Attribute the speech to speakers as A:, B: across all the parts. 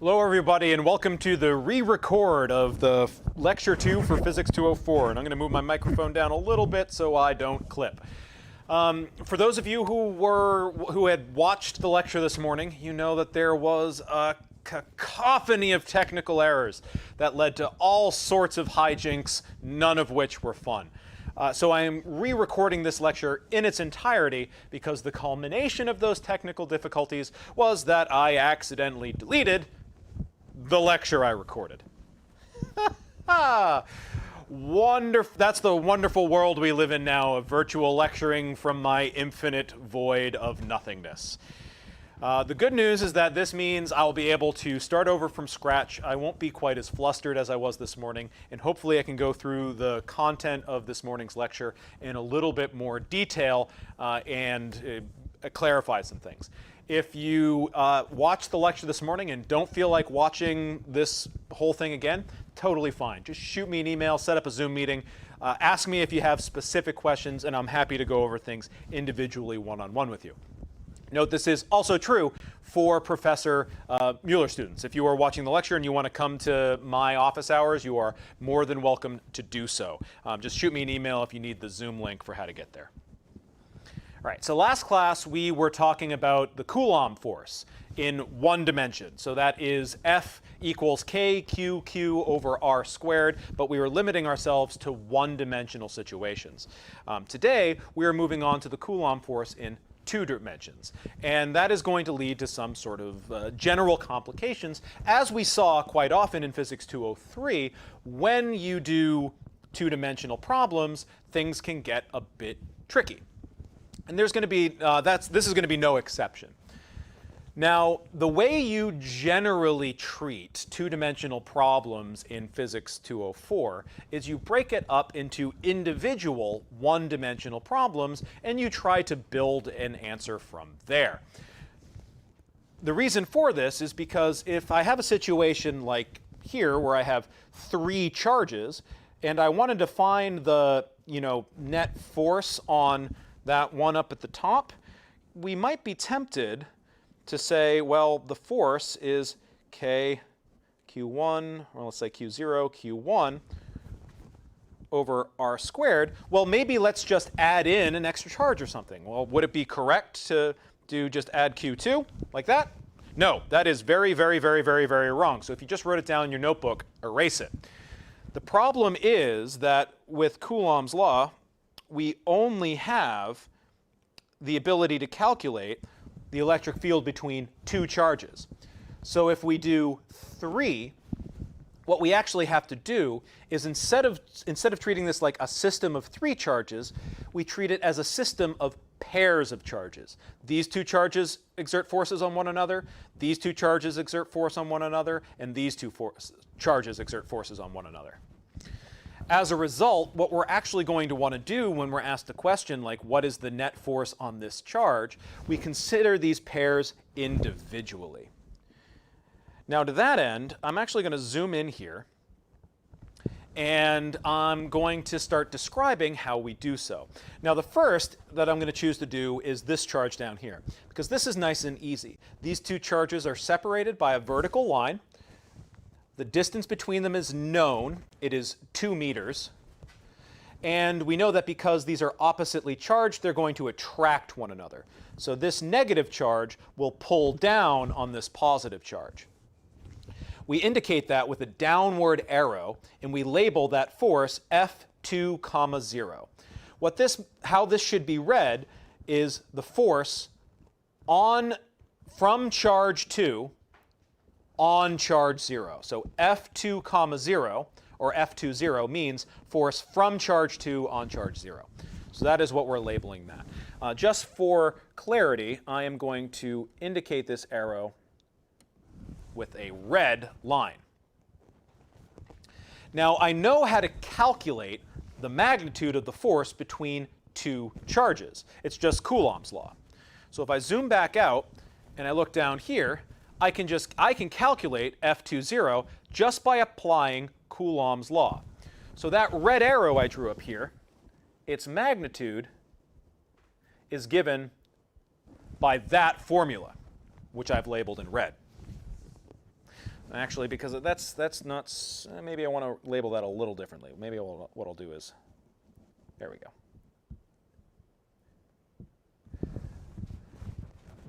A: Hello everybody and welcome to the re-record of the lecture 2 for Physics 204, and I'm going to move my microphone down a little bit so I don't clip. For those of you who had watched the lecture this morning, you know that there was a cacophony of technical errors that led to all sorts of hijinks, none of which were fun. So I am re-recording this lecture in its entirety because the culmination of those technical difficulties was that I accidentally deleted the lecture I recorded. That's the wonderful world we live in now, of virtual lecturing from my infinite void of nothingness. The good news is that this means I'll be able to start over from scratch. I won't be quite as flustered as I was this morning, and hopefully I can go through the content of this morning's lecture in a little bit more detail and clarify some things. If you watched the lecture this morning and don't feel like watching this whole thing again, totally fine. Just shoot me an email, set up a Zoom meeting, ask me if you have specific questions, and I'm happy to go over things individually one-on-one with you. Note this is also true for Professor Mueller students. If you are watching the lecture and you want to come to my office hours, you are more than welcome to do so. Just shoot me an email if you need the Zoom link for how to get there. All right, so last class we were talking about the Coulomb force in one dimension. So that is F equals KQQ over R squared, but we were limiting ourselves to one-dimensional situations. Today we are moving on to the Coulomb force in two dimensions, and that is going to lead to some sort of general complications, as we saw quite often in Physics 203. When you do two-dimensional problems, things can get a bit tricky. And there's going to be, this is going to be no exception. Now, the way you generally treat two-dimensional problems in Physics 204 is you break it up into individual one-dimensional problems, and you try to build an answer from there. The reason for this is because if I have a situation like here where I have three charges, and I wanted to find the net force on that one up at the top, we might be tempted to say, well, the force is K Q1, or let's say Q0, Q1 over R squared. Well, maybe let's just add in an extra charge or something. Well, would it be correct to just add Q2 like that? No, that is very, very, very, very, very wrong. So if you just wrote it down in your notebook, erase it. The problem is that with Coulomb's law, we only have the ability to calculate the electric field between two charges. So if we do 3, what we actually have to do is instead of treating this like a system of 3 charges, we treat it as a system of pairs of charges. These two charges exert forces on one another, these two charges exert force on one another, and these two charges exert forces on one another. As a result, what we're actually going to want to do when we're asked a question like, what is the net force on this charge, we consider these pairs individually. Now, to that end, I'm actually going to zoom in here, and I'm going to start describing how we do so. Now, the first that I'm going to choose to do is this charge down here, because this is nice and easy. These two charges are separated by a vertical line. The distance between them is known. It is 2 meters. And we know that because these are oppositely charged, they're going to attract one another. So this negative charge will pull down on this positive charge. We indicate that with a downward arrow, and we label that force F2, 0. How this should be read is the force from charge 2 on charge 0. So F2, 0, or F20 means force from charge 2 on charge 0. So that is what we're labeling that. Just for clarity, I am going to indicate this arrow with a red line. Now, I know how to calculate the magnitude of the force between two charges. It's just Coulomb's law. So if I zoom back out and I look down here, I can calculate F20 just by applying Coulomb's law. So that red arrow I drew up here, its magnitude is given by that formula, which I've labeled in red. Actually, because that's not, maybe I want to label that a little differently. Maybe what I'll do is, there we go.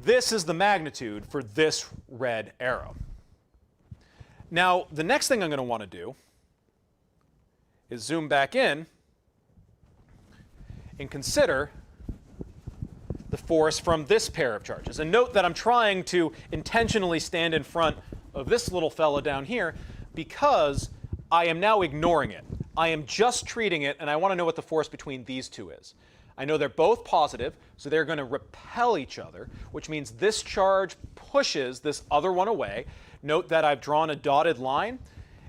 A: This is the magnitude for this red arrow. Now, the next thing I'm going to want to do is zoom back in and consider the force from this pair of charges. And note that I'm trying to intentionally stand in front of this little fella down here because I am now ignoring it. I am just treating it, and I want to know what the force between these two is. I know they're both positive, so they're going to repel each other, which means this charge pushes this other one away. Note that I've drawn a dotted line,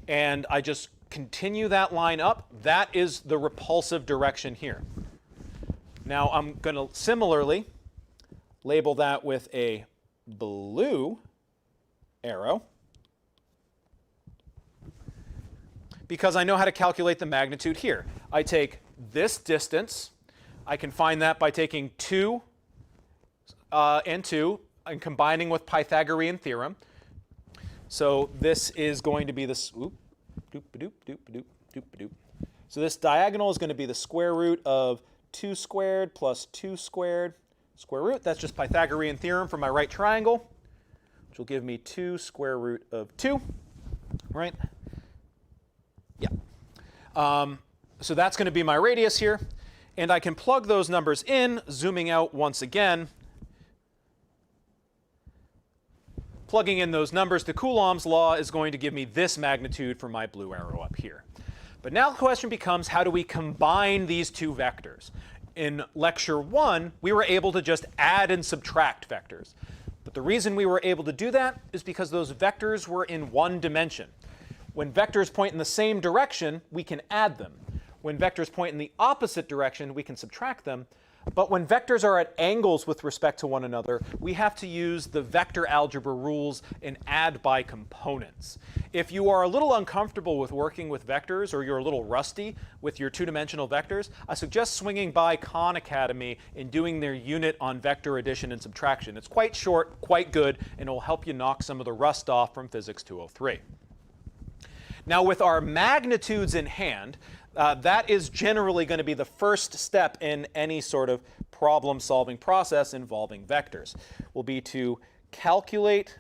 A: and I just continue that line up. That is the repulsive direction here. Now I'm going to similarly label that with a blue arrow because I know how to calculate the magnitude here. I take this distance. I can find that by taking 2 and 2 and combining with Pythagorean theorem. So this is going to be this, so this diagonal is going to be the square root of 2 squared plus 2 squared square root. That's just Pythagorean theorem for my right triangle, which will give me 2 square root of 2, right? Yeah. So that's going to be my radius here. And I can plug those numbers in, zooming out once again. Plugging in those numbers to Coulomb's law is going to give me this magnitude for my blue arrow up here. But now the question becomes, how do we combine these two vectors? In lecture 1, we were able to just add and subtract vectors. But the reason we were able to do that is because those vectors were in one dimension. When vectors point in the same direction, we can add them. When vectors point in the opposite direction, we can subtract them. But when vectors are at angles with respect to one another, we have to use the vector algebra rules and add by components. If you are a little uncomfortable with working with vectors, or you're a little rusty with your two-dimensional vectors, I suggest swinging by Khan Academy and doing their unit on vector addition and subtraction. It's quite short, quite good, and it will help you knock some of the rust off from Physics 203. Now, with our magnitudes in hand, that is generally going to be the first step in any sort of problem-solving process involving vectors, will be to calculate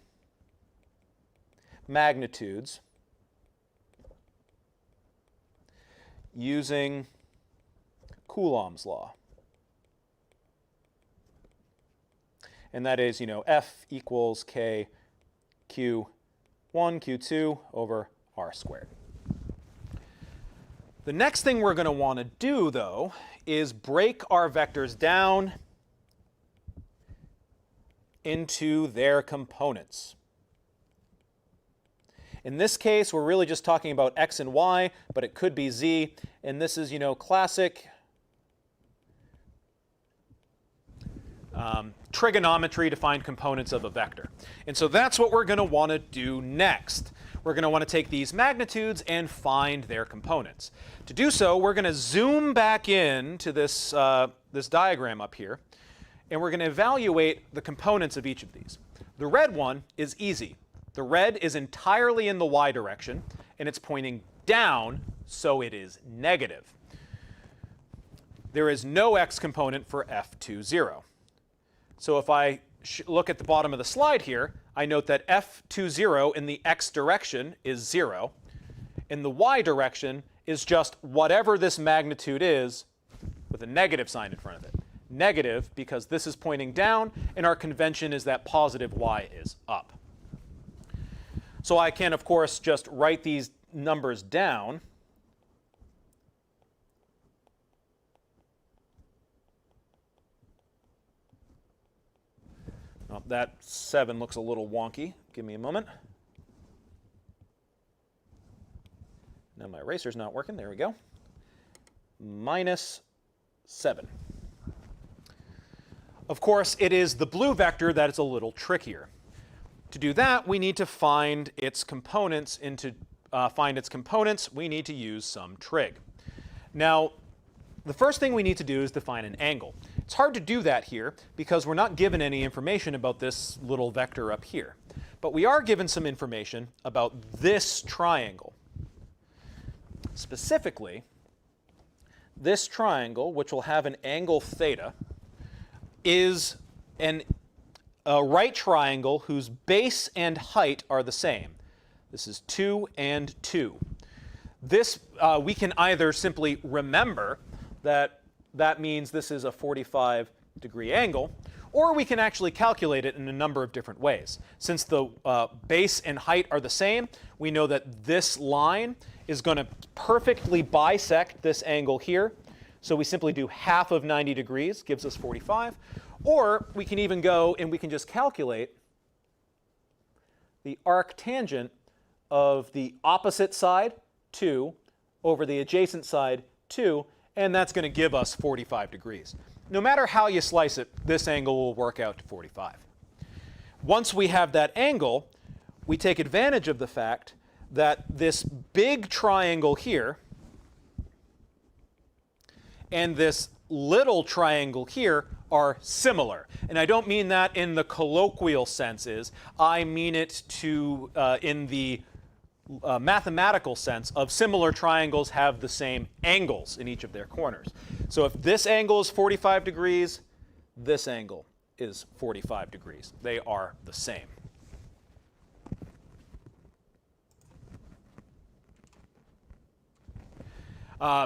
A: magnitudes using Coulomb's law. And that is, F equals K Q1, Q2 over R squared. The next thing we're going to want to do, though, is break our vectors down into their components. In this case, we're really just talking about x and y, but it could be z. And this is, classic trigonometry to find components of a vector. And so that's what we're going to want to do next. We're going to want to take these magnitudes and find their components. To do so, we're going to zoom back in to this, this diagram up here, and we're going to evaluate the components of each of these. The red one is easy. The red is entirely in the y direction, and it's pointing down, so it is negative. There is no x component for F20. So if I look at the bottom of the slide here, I note that F20 in the x direction is 0. In the y direction is just whatever this magnitude is with a negative sign in front of it. Negative because this is pointing down, and our convention is that positive y is up. So I can, of course, just write these numbers down. Oh, that 7 looks a little wonky. Give me a moment. Now my eraser's not working. There we go. Minus 7. Of course, it is the blue vector that is a little trickier. To do that, we need to find its components. And to find its components, we need to use some trig. Now, the first thing we need to do is define an angle. It's hard to do that here because we're not given any information about this little vector up here. But we are given some information about this triangle. Specifically, this triangle, which will have an angle theta, is a right triangle whose base and height are the same. This is 2 and 2. This, we can either simply remember that that means this is a 45-degree angle, or we can actually calculate it in a number of different ways. Since the base and height are the same, we know that this line is going to perfectly bisect this angle here. So we simply do half of 90 degrees, gives us 45. Or we can even go and we can just calculate the arctangent of the opposite side, 2, over the adjacent side, 2, and that's going to give us 45 degrees. No matter how you slice it, this angle will work out to 45. Once we have that angle, we take advantage of the fact that this big triangle here and this little triangle here are similar. And I don't mean that in the colloquial senses. I mean it to in the mathematical sense of similar triangles have the same angles in each of their corners. So if this angle is 45 degrees, this angle is 45 degrees. They are the same.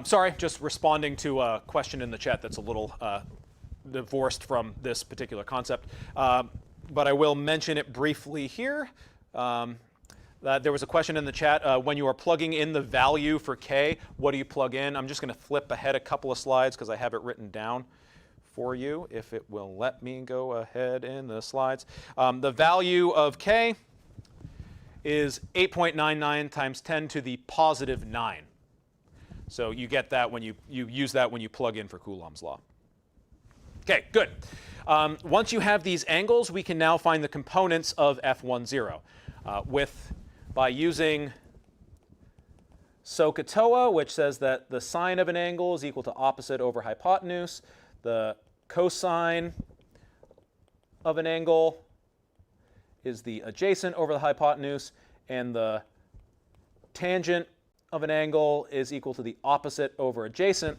A: Sorry, just responding to a question in the chat that's a little divorced from this particular concept. But I will mention it briefly here. There was a question in the chat, when you are plugging in the value for k, what do you plug in? I'm just going to flip ahead a couple of slides because I have it written down for you, if it will let me go ahead in the slides. The value of k is 8.99 times 10 to the positive 9. So you get that when you use that when you plug in for Coulomb's law. OK, good. Once you have these angles, we can now find the components of F10 by using SOHCAHTOA, which says that the sine of an angle is equal to opposite over hypotenuse. The cosine of an angle is the adjacent over the hypotenuse, and the tangent of an angle is equal to the opposite over adjacent.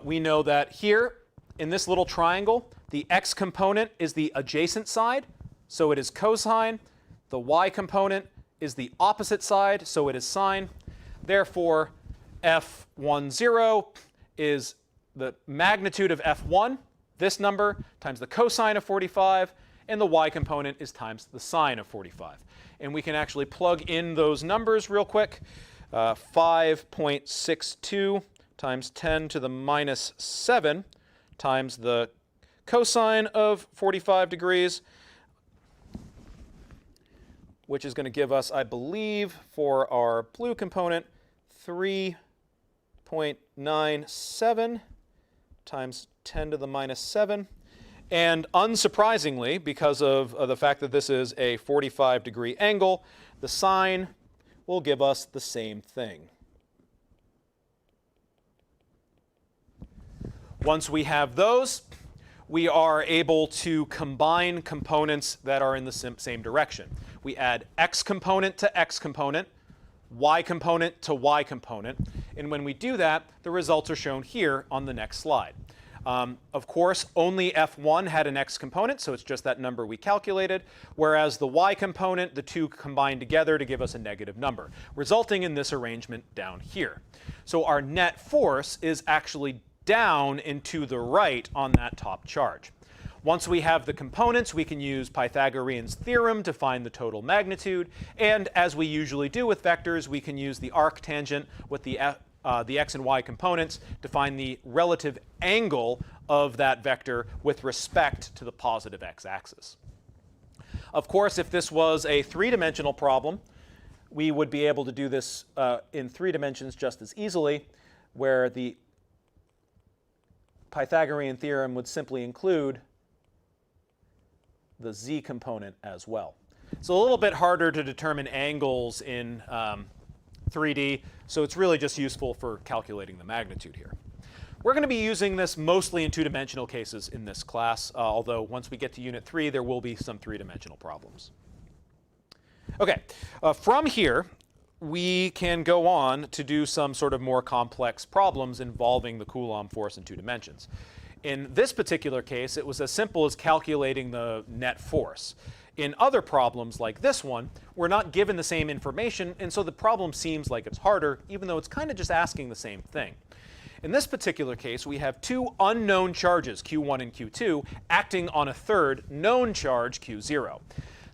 A: We know that here in this little triangle, the x component is the adjacent side, so it is cosine. The y component is the opposite side, so it is sine. Therefore, F10 is the magnitude of F1, this number, times the cosine of 45, and the y component is times the sine of 45. And we can actually plug in those numbers real quick. 5.62 times 10 to the minus 7 times the cosine of 45 degrees, which is going to give us, I believe, for our blue component, 3.97 times 10 to the minus 7. And unsurprisingly, because of the fact that this is a 45-degree angle, the sine will give us the same thing. Once we have those, we are able to combine components that are in the same direction. We add x component to x component, y component to y component, and when we do that, the results are shown here on the next slide. Of course, only F1 had an x component, so it's just that number we calculated, whereas the y component, the two combined together to give us a negative number, resulting in this arrangement down here. So our net force is actually down and to the right on that top charge. Once we have the components, we can use Pythagorean's theorem to find the total magnitude, and as we usually do with vectors, we can use the arctangent with the x and y components to find the relative angle of that vector with respect to the positive x-axis. Of course, if this was a three-dimensional problem, we would be able to do this in 3 dimensions just as easily, where the Pythagorean theorem would simply include the z component as well. It's a little bit harder to determine angles in 3D, so it's really just useful for calculating the magnitude here. We're going to be using this mostly in 2-dimensional cases in this class, although once we get to Unit 3, there will be some 3-dimensional problems. Okay, from here, we can go on to do some sort of more complex problems involving the Coulomb force in 2 dimensions. In this particular case, it was as simple as calculating the net force. In other problems like this one, we're not given the same information, and so the problem seems like it's harder, even though it's kind of just asking the same thing. In this particular case, we have 2 unknown charges, Q1 and Q2, acting on a third known charge, Q0.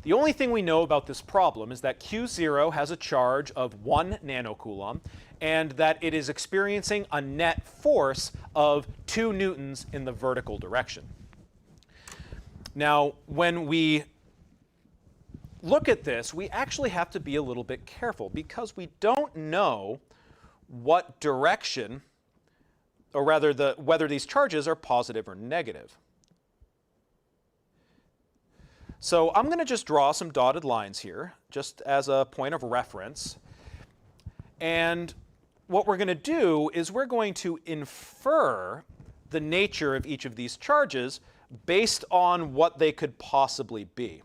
A: The only thing we know about this problem is that Q0 has a charge of 1 nanocoulomb and that it is experiencing a net force of 2 newtons in the vertical direction. Now, when we look at this, we actually have to be a little bit careful because we don't know what direction, or rather whether these charges are positive or negative. So I'm going to just draw some dotted lines here, just as a point of reference. And what we're going to do is we're going to infer the nature of each of these charges based on what they could possibly be.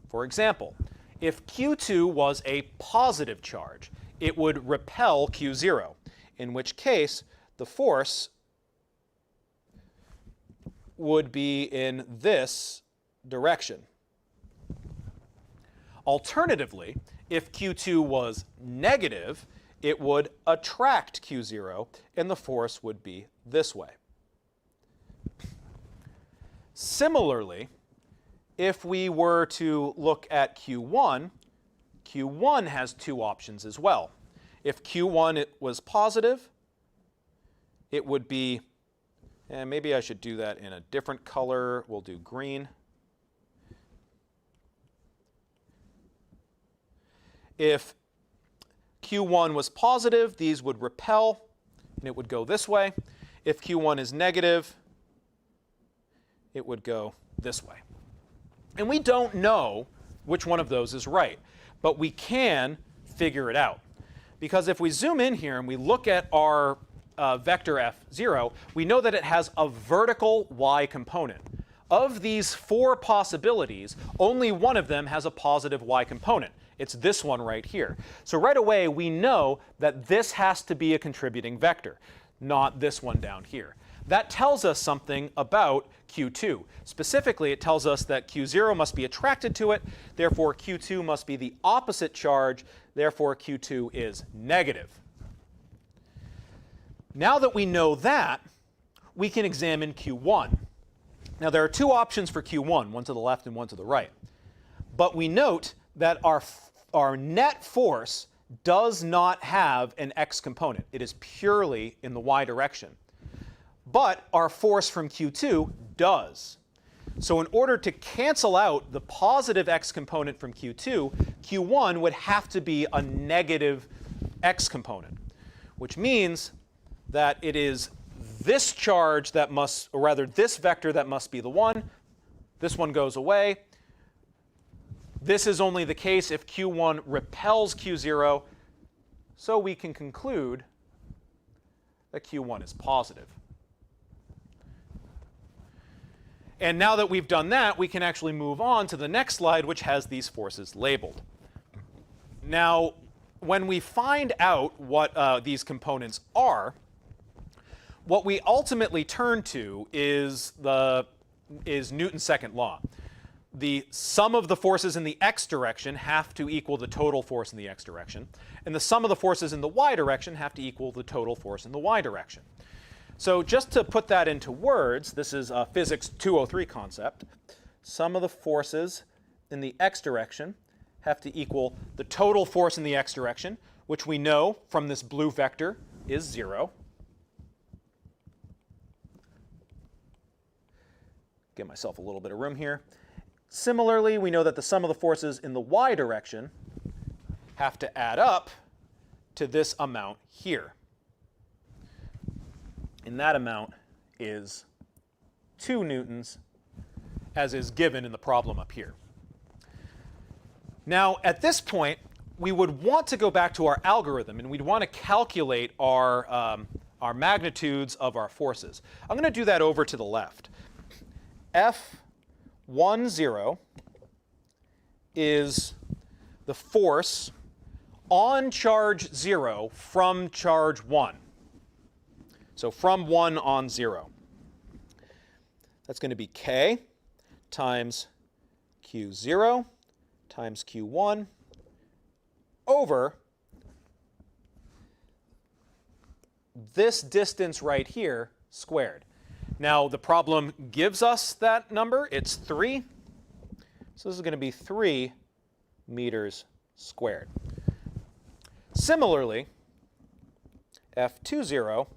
A: For example, if Q2 was a positive charge, it would repel Q0, in which case the force would be in this direction. Alternatively, if Q2 was negative, it would attract Q0, and the force would be this way. Similarly, if we were to look at Q1, Q1 has 2 options as well. If Q1 was positive, it would be, and maybe I should do that in a different color. We'll do green. If Q1 was positive, these would repel, and it would go this way. If Q1 is negative, it would go this way. And we don't know which one of those is right, but we can figure it out. Because if we zoom in here and we look at our vector f0, we know that it has a vertical y component. Of these 4 possibilities, only one of them has a positive y component. It's this one right here. So right away, we know that this has to be a contributing vector, not this one down here. That tells us something about Q2. Specifically, it tells us that Q0 must be attracted to it, therefore Q2 must be the opposite charge, therefore Q2 is negative. Now that we know that, we can examine Q1. Now there are 2 options for Q1, one to the left and one to the right. But we note that our net force does not have an x component. It is purely in the y direction. But our force from Q2 does. So in order to cancel out the positive x component from Q2, Q1 would have to be a negative x component, which means that it is this charge that must, or rather this vector that must be the one. This one goes away. This is only the case if Q1 repels Q0, so we can conclude that Q1 is positive. And now that we've done that, we can actually move on to the next slide, which has these forces labeled. Now, when we find out what these components are, what we ultimately turn to is Newton's second law. The sum of the forces in the x direction have to equal the total force in the x direction, and the sum of the forces in the y direction have to equal the total force in the y direction. So just to put that into words, this is a physics 203 concept. Sum of the forces in the x direction have to equal the total force in the x direction, which we know from this blue vector is 0. Give myself a little bit of room here. Similarly, we know that the sum of the forces in the y direction have to add up to this amount here. And that amount is 2 newtons, as is given in the problem up here. Now, at this point, we would want to go back to our algorithm, and we'd want to calculate our magnitudes of our forces. I'm going to do that over to the left. F10 is the force on charge 0 from charge 1. So from 1 on 0. That's going to be K times Q0 times Q1 over this distance right here squared. Now the problem gives us that number. It's 3. So this is going to be 3 meters squared. Similarly, F20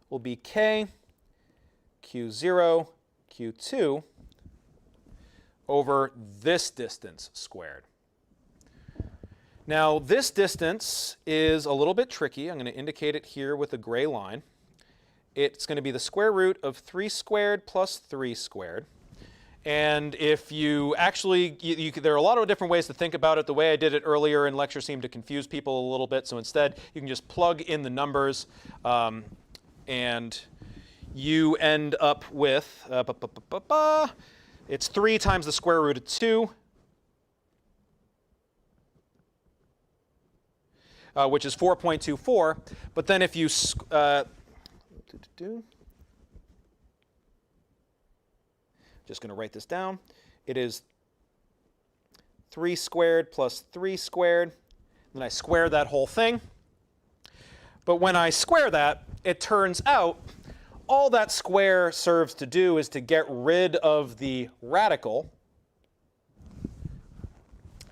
A: will be K Q0 Q2 over this distance squared. Now this distance is a little bit tricky. I'm going to indicate it here with a gray line. It's going to be the square root of 3 squared plus 3 squared. And if you actually, there are a lot of different ways to think about it. The way I did it earlier in lecture seemed to confuse people a little bit. So instead, you can just plug in the numbers, and you end up with, it's 3 times the square root of 2, which is 4.24. But then if you, just going to write this down. It is 3 squared plus 3 squared. Then I square that whole thing. But when I square that, it turns out all that square serves to do is to get rid of the radical.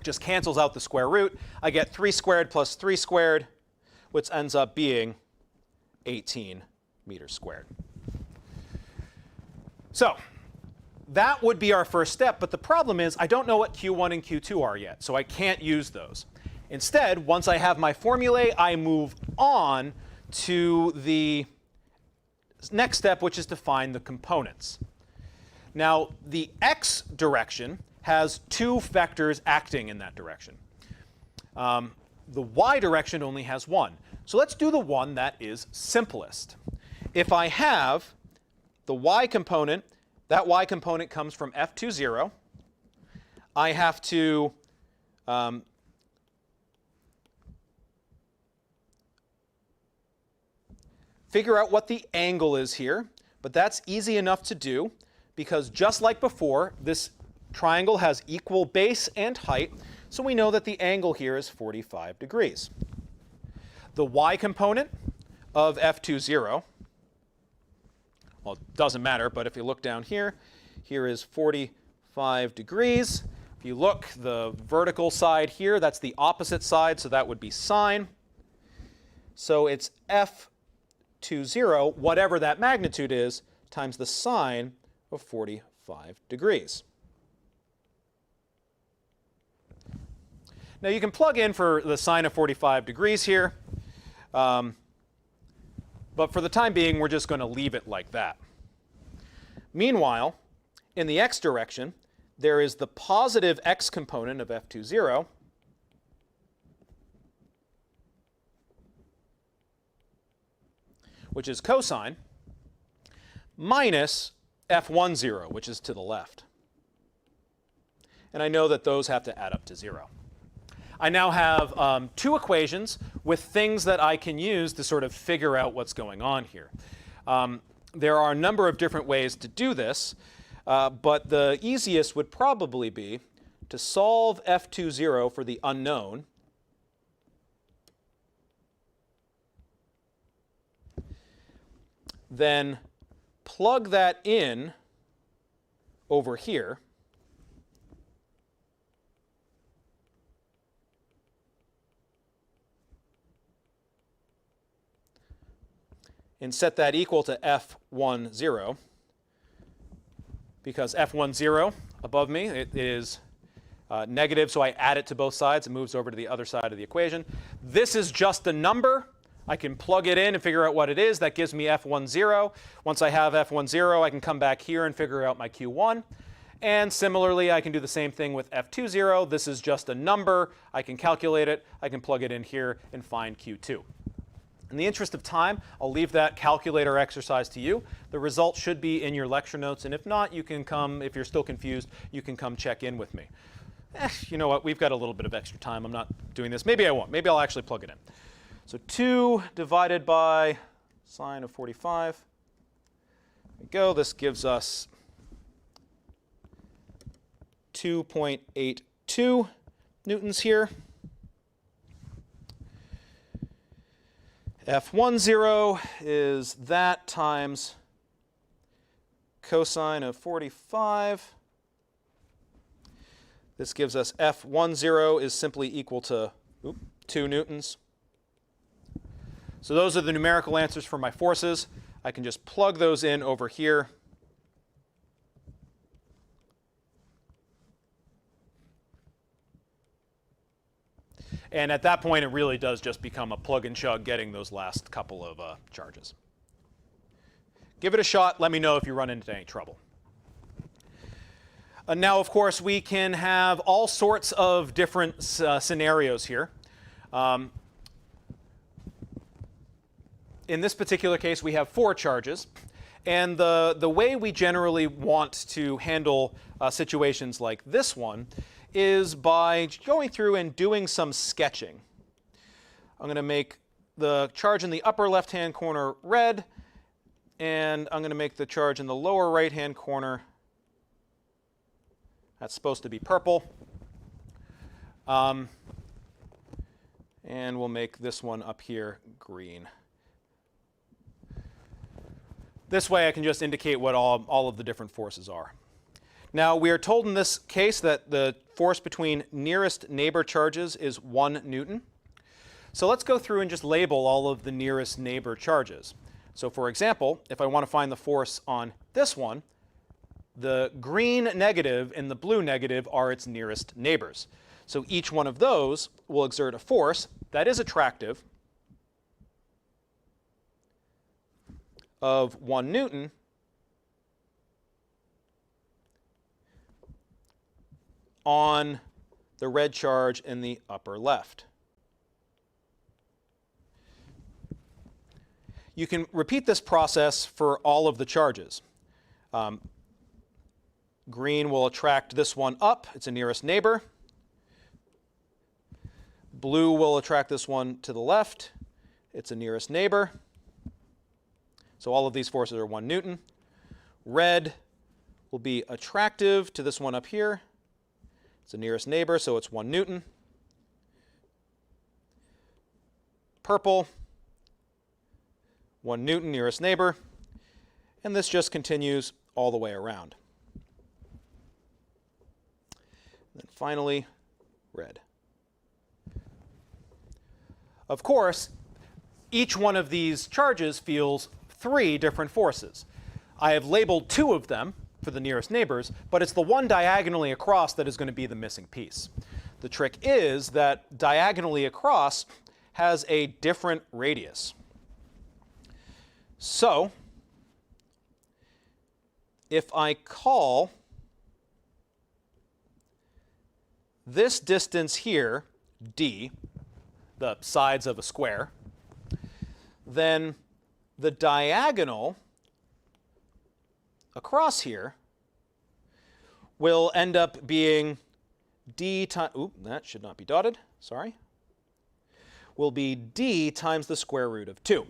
A: Just cancels out the square root. I get 3 squared plus 3 squared, which ends up being 18 meters squared. So that would be our first step, but the problem is I don't know what Q1 and Q2 are yet, so I can't use those. Instead, once I have my formulae, I move on to the next step, which is to find the components. Now, the x direction has 2 vectors acting in that direction. The y direction only has 1. So let's do the one that is simplest. If I have the y component, that y component comes from F20. I have to figure out what the angle is here, but that's easy enough to do because just like before, this triangle has equal base and height, so we know that the angle here is 45 degrees. The y component of F20, well, it doesn't matter, but if you look down here, here is 45 degrees. If you look, the vertical side here, that's the opposite side, so that would be sine. So it's F20, whatever that magnitude is, times the sine of 45 degrees. Now you can plug in for the sine of 45 degrees here. But for the time being, we're just going to leave it like that. Meanwhile, in the x direction, there is the positive x component of F20, which is cosine, minus F10, which is to the left. And I know that those have to add up to 0. I now have 2 equations with things that I can use to sort of figure out what's going on here. There are a number of different ways to do this, but the easiest would probably be to solve F20 for the unknown. Then plug that in over here. And set that equal to F10, because F10 above me, it is negative, so I add it to both sides. It moves over to the other side of the equation. This is just a number. I can plug it in and figure out what it is. That gives me F10. Once I have F10, I can come back here and figure out my Q1. And similarly, I can do the same thing with F20. This is just a number. I can calculate it. I can plug it in here and find Q2. In the interest of time, I'll leave that calculator exercise to you. The result should be in your lecture notes, and if not, you can come, if you're still confused, you can come check in with me. You know what? We've got a little bit of extra time. I'm not doing this. Maybe I won't. Maybe I'll actually plug it in. So 2 divided by sine of 45. There we go. This gives us 2.82 newtons here. F10 is that times cosine of 45. This gives us F10 is simply equal to 2 newtons. So those are the numerical answers for my forces. I can just plug those in over here. And at that point, it really does just become a plug and chug getting those last couple of charges. Give it a shot. Let me know if you run into any trouble. Now, of course, we can have all sorts of different scenarios here. In this particular case, we have 4 charges. And the way we generally want to handle situations like this one is by going through and doing some sketching. I'm going to make the charge in the upper left-hand corner red, and I'm going to make the charge in the lower right-hand corner, that's supposed to be purple. And we'll make this one up here green. This way I can just indicate what all of the different forces are. Now, we are told in this case that the force between nearest neighbor charges is 1 newton. So let's go through and just label all of the nearest neighbor charges. So for example, if I want to find the force on this one, the green negative and the blue negative are its nearest neighbors. So each one of those will exert a force that is attractive of 1 newton on the red charge in the upper left. You can repeat this process for all of the charges. Green will attract this one up, it's a nearest neighbor. Blue will attract this one to the left, it's a nearest neighbor. So all of these forces are 1 newton. Red will be attractive to this one up here. It's the nearest neighbor, so it's 1 newton. Purple, 1 newton, nearest neighbor. And this just continues all the way around. And then finally, red. Of course, each one of these charges feels 3 different forces. I have labeled 2 of them for the nearest neighbors, but it's the one diagonally across that is going to be the missing piece. The trick is that diagonally across has a different radius. So if I call this distance here d, the sides of a square, then the diagonal across here will end up being d times, that should not be dotted, sorry, will be d times the square root of 2.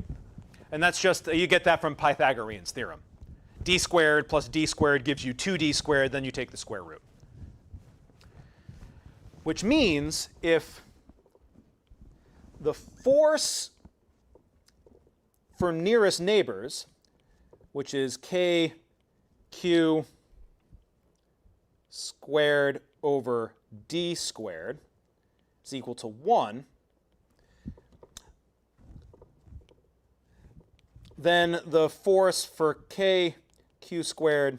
A: And that's just, you get that from Pythagorean's theorem. D squared plus d squared gives you 2d squared, then you take the square root. Which means if the force for nearest neighbors, which is kq squared over d squared, is equal to 1, then the force for kq squared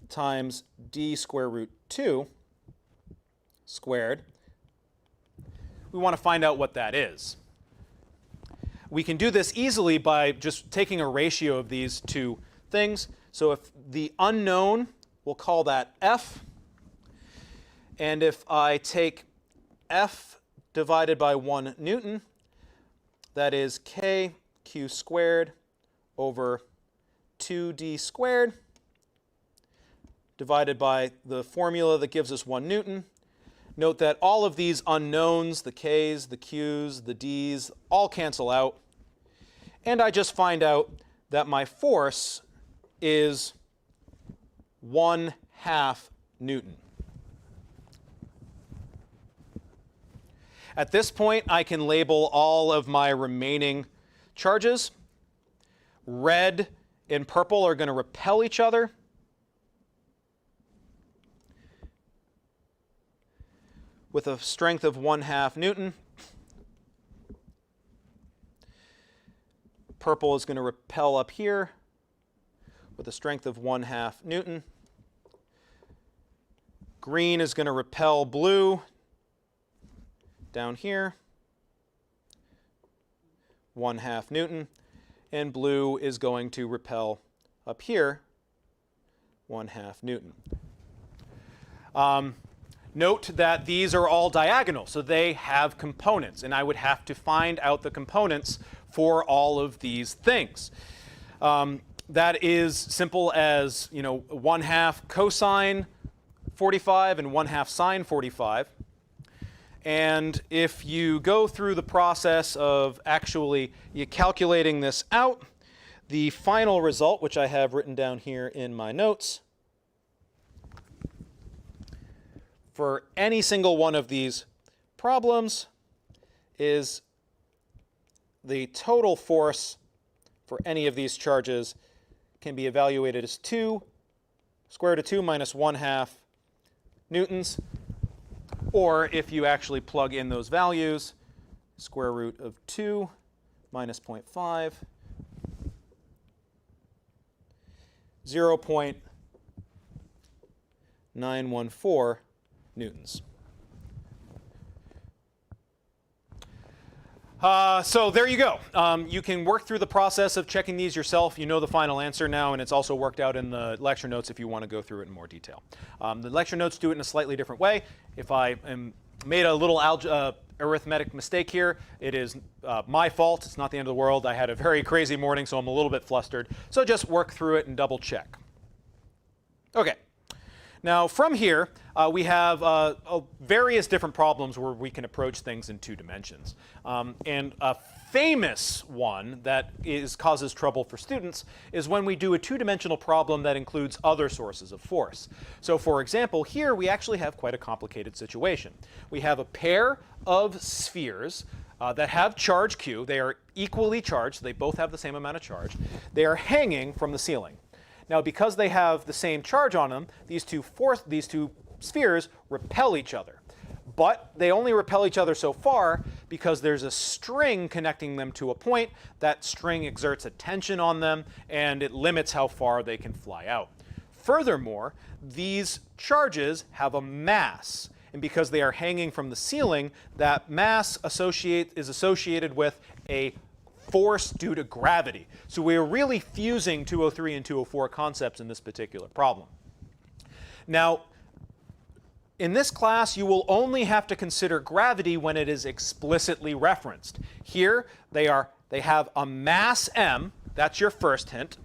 A: times d square root 2 squared, we want to find out what that is. We can do this easily by just taking a ratio of these 2 things. So if the unknown, we'll call that f. And if I take f divided by 1 newton, that is kq squared over 2d squared divided by the formula that gives us 1 newton. Note that all of these unknowns, the K's, the Q's, the D's, all cancel out. And I just find out that my force is 1/2 Newton. At this point, I can label all of my remaining charges. Red and purple are going to repel each other. With a strength of 1/2 Newton. Purple is going to repel up here with a strength of 1/2 Newton. Green is going to repel blue down here, 1/2 Newton. And blue is going to repel up here, 1/2 Newton. Note that these are all diagonal, so they have components, and I would have to find out the components for all of these things. That is simple as 1/2 cosine 45 and 1/2 sine 45. And if you go through the process of actually calculating this out, the final result, which I have written down here in my notes, for any single one of these problems is the total force for any of these charges can be evaluated as 2 square root of 2 minus 1/2 newtons. Or if you actually plug in those values, square root of 2 minus 0.5, 0.914 newtons. So there you go. You can work through the process of checking these yourself. You know the final answer now, and it's also worked out in the lecture notes if you want to go through it in more detail. The lecture notes do it in a slightly different way. If I made a little arithmetic mistake here, it is my fault. It's not the end of the world. I had a very crazy morning, so I'm a little bit flustered. So just work through it and double check. OK. Now, from here, we have various different problems where we can approach things in 2 dimensions. And a famous one that causes trouble for students is when we do a 2-dimensional problem that includes other sources of force. So, for example, here we actually have quite a complicated situation. We have a pair of spheres that have charge Q. They are equally charged. So they both have the same amount of charge. They are hanging from the ceiling. Now, because they have the same charge on them, these two spheres repel each other. But they only repel each other so far because there's a string connecting them to a point. That string exerts a tension on them, and it limits how far they can fly out. Furthermore, these charges have a mass. And because they are hanging from the ceiling, that mass is associated with a force due to gravity. So we are really fusing 203 and 204 concepts in this particular problem. Now, in this class, you will only have to consider gravity when it is explicitly referenced. Here, they have a mass m. That's your first hint.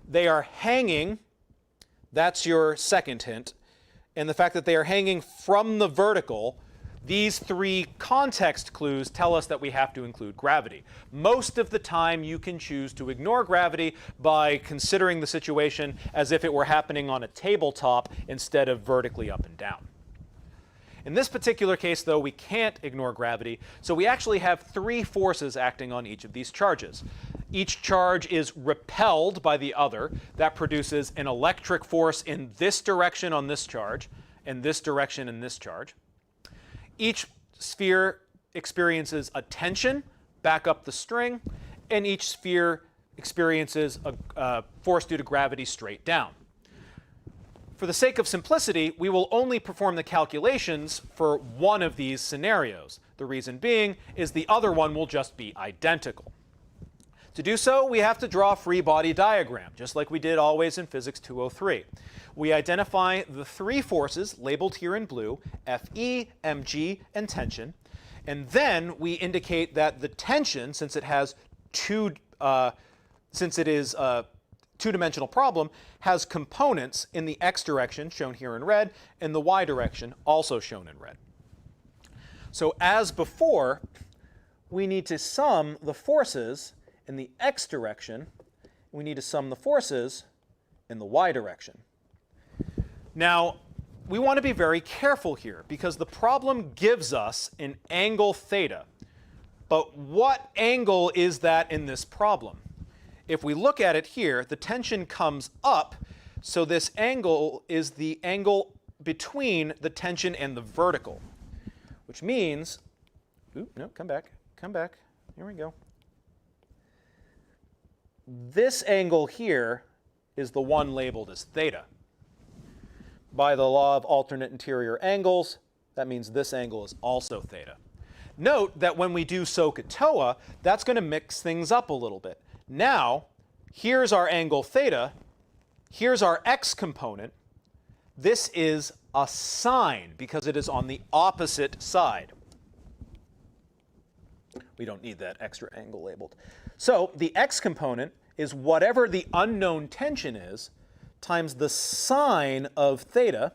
A: They are hanging. That's your second hint. And the fact that they are hanging from the vertical, these 3 context clues tell us that we have to include gravity. Most of the time, you can choose to ignore gravity by considering the situation as if it were happening on a tabletop instead of vertically up and down. In this particular case, though, we can't ignore gravity, so we actually have 3 forces acting on each of these charges. Each charge is repelled by the other. That produces an electric force in this direction on this charge, and this direction in this charge. Each sphere experiences a tension back up the string, and each sphere experiences a force due to gravity straight down. For the sake of simplicity, we will only perform the calculations for one of these scenarios. The reason being is the other one will just be identical. To do so, we have to draw a free body diagram, just like we did always in Physics 203. We identify the 3 forces labeled here in blue, Fe, mg, and tension. And then we indicate that the tension, since it has since it is two-dimensional problem has components in the x direction, shown here in red, and the y direction, also shown in red. So as before, we need to sum the forces in the x direction. We need to sum the forces in the y direction. Now, we want to be very careful here because the problem gives us an angle theta. But what angle is that in this problem? If we look at it here, the tension comes up, so this angle is the angle between the tension and the vertical, which means, no, come back, here we go. This angle here is the one labeled as theta. By the law of alternate interior angles, that means this angle is also theta. Note that when we do SOHCAHTOA, that's going to mix things up a little bit. Now, here's our angle theta. Here's our x component. This is a sine because it is on the opposite side. We don't need that extra angle labeled. So the x component is whatever the unknown tension is times the sine of theta,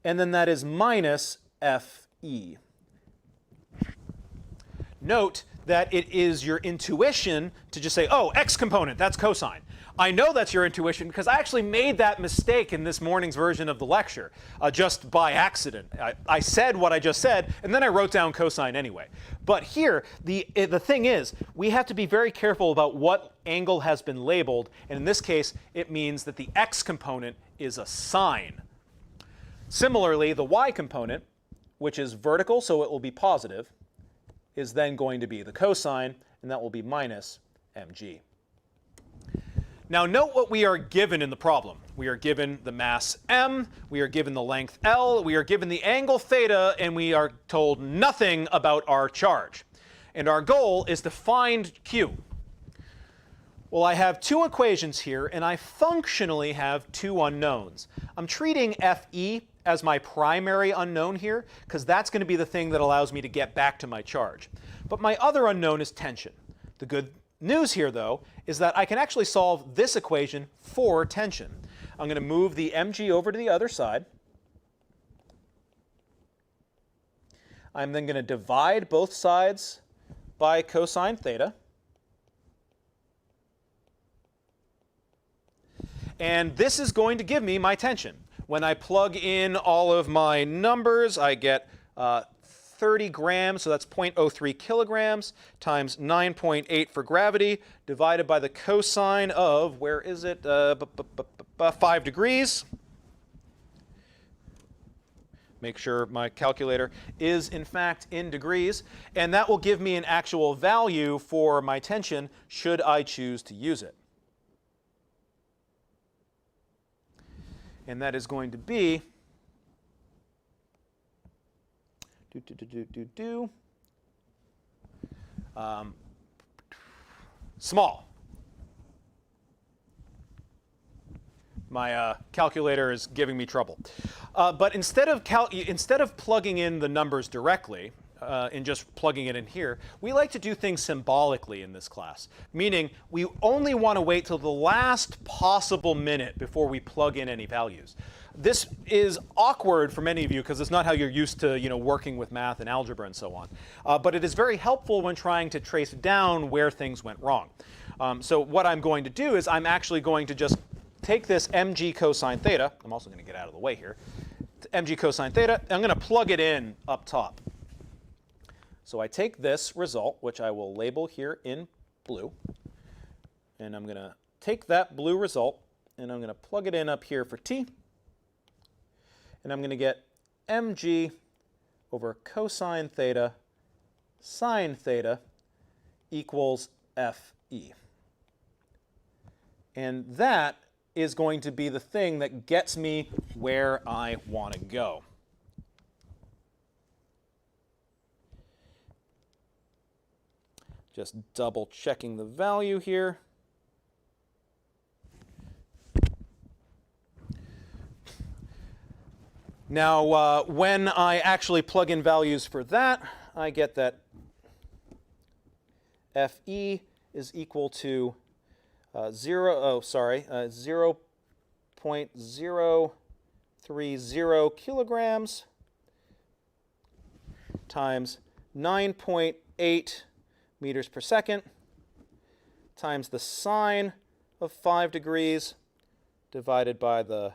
A: and then that is minus Fe. Note that it is your intuition to just say, oh, x component, that's cosine. I know that's your intuition because I actually made that mistake in this morning's version of the lecture, just by accident. I said what I just said, and then I wrote down cosine anyway. But here, the thing is, we have to be very careful about what angle has been labeled, and in this case, it means that the x component is a sine. Similarly, the y component, which is vertical, so it will be positive, is then going to be the cosine, and that will be minus mg. Now note what we are given in the problem. We are given the mass m, we are given the length L, we are given the angle theta, and we are told nothing about our charge. And our goal is to find Q. Well, I have two equations here, and I functionally have two unknowns. I'm treating Fe as my primary unknown here, because that's going to be the thing that allows me to get back to my charge. But my other unknown is tension. The good news here, though, is that I can actually solve this equation for tension. I'm going to move the mg over to the other side. I'm then going to divide both sides by cosine theta. And this is going to give me my tension. When I plug in all of my numbers, I get 30 grams, so that's 0.03 kilograms, times 9.8 for gravity, divided by the cosine of, where is it, 5 degrees. Make sure my calculator is, in fact, in degrees. And that will give me an actual value for my tension, should I choose to use it. And that is going to be small. My calculator is giving me trouble. But instead of plugging in the numbers directly, and just plugging it in here, we like to do things symbolically in this class, meaning we only want to wait till the last possible minute before we plug in any values. This is awkward for many of you because it's not how you're used to working with math and algebra and so on. But it is very helpful when trying to trace down where things went wrong. So what I'm going to do is I'm actually going to just take this mg cosine theta. I'm also going to get out of the way here. Mg cosine theta. I'm going to plug it in up top. So I take this result, which I will label here in blue, and I'm going to take that blue result, and I'm going to plug it in up here for t, and I'm going to get mg over cosine theta sine theta equals Fe. And that is going to be the thing that gets me where I want to go. Just double checking the value here. Now, when I actually plug in values for that, I get that Fe is equal to
B: 0.030 kilograms times 9.8 meters per second times the sine of 5 degrees divided by the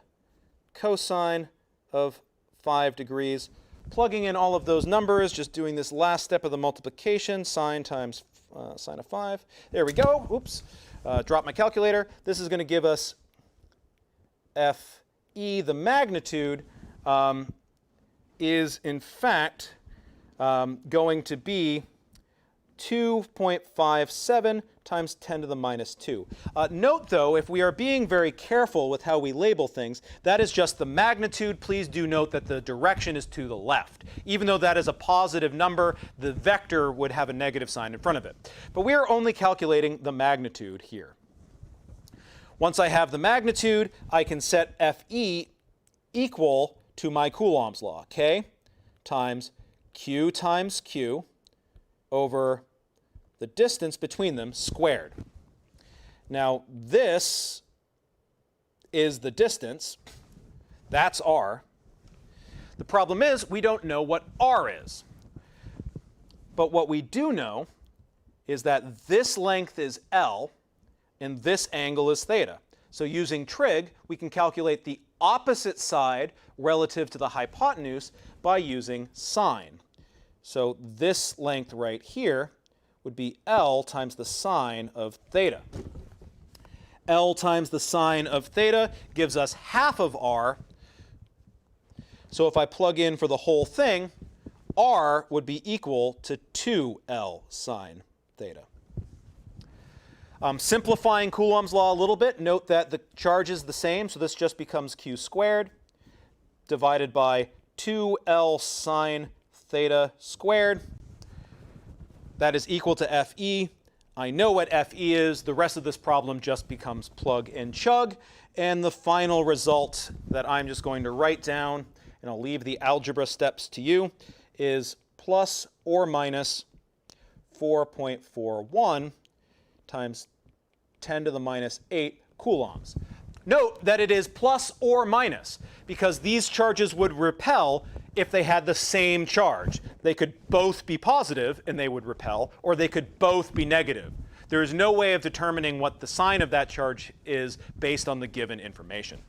B: cosine of 5 degrees. Plugging in all of those numbers, just doing this last step of the multiplication, sine times sine of 5. There we go. Oops. Drop my calculator. This is going to give us Fe, the magnitude, is in fact going to be 2.57 times 10 to the minus 2. Note, though, if we are being very careful with how we label things, that is just the magnitude. Please do note that the direction is to the left. Even though that is a positive number, the vector would have a negative sign in front of it. But we are only calculating the magnitude here. Once I have the magnitude, I can set Fe equal to my Coulomb's law, K times Q over the distance between them squared. Now, this is the distance. That's r. The problem is we don't know what r is. But what we do know is that this length is L and this angle is theta. So using trig, we can calculate the opposite side relative to the hypotenuse by using sine. So this length right here would be L times the sine of theta. L times the sine of theta gives us half of r. So if I plug in for the whole thing, r would be equal to 2L sine theta. Simplifying Coulomb's law a little bit, note that the charge is the same, so this just becomes q squared divided by 2L sine theta squared. That is equal to Fe. I know what Fe is. The rest of this problem just becomes plug and chug. And the final result that I'm just going to write down, and I'll leave the algebra steps to you, is plus or minus 4.41 times 10 to the minus 8 coulombs. Note that it is plus or minus, because these charges would repel if they had the same charge. They could both be positive and they would repel, or they could both be negative. There is no way of determining what the sign of that charge is based on the given information.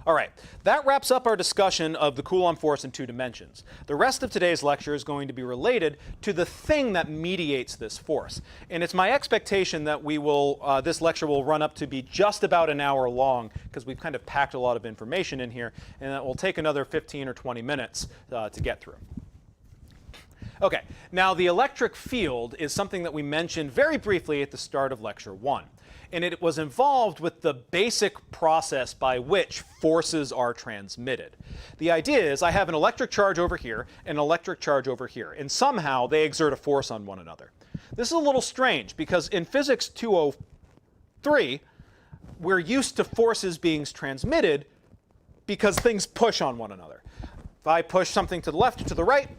B: All right, that wraps up our discussion of the Coulomb force in 2 dimensions. The rest of today's lecture is going to be related to the thing that mediates this force. And it's my expectation that we will, this lecture will run up to be just about an hour long, because we've kind of packed a lot of information in here, and it will take another 15 or 20 minutes to get through. Okay, now the electric field is something that we mentioned very briefly at the start of lecture 1. And it was involved with the basic process by which forces are transmitted. The idea is I have an electric charge over here and an electric charge over here, and somehow they exert a force on one another. This is a little strange because in physics 203, we're used to forces being transmitted because things push on one another. If I push something to the left or to the right,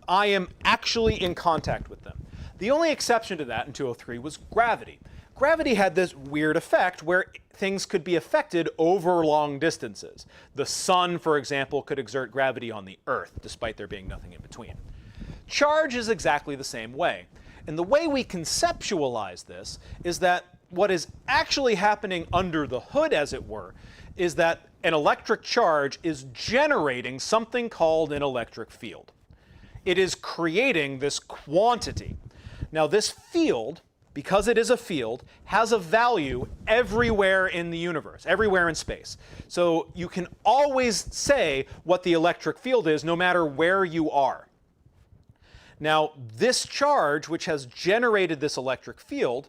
B: I am actually in contact with them. The only exception to that in 203 was gravity. Gravity had this weird effect where things could be affected over long distances. The sun, for example, could exert gravity on the Earth, despite there being nothing in between. Charge is exactly the same way. And the way we conceptualize this is that what is actually happening under the hood, as it were, is that an electric charge is generating something called an electric field. It is creating this quantity. Now, this field, because it is a field, has a value everywhere in the universe, everywhere in space. So you can always say what the electric field is no matter where you are. Now, this charge, which has generated this electric field,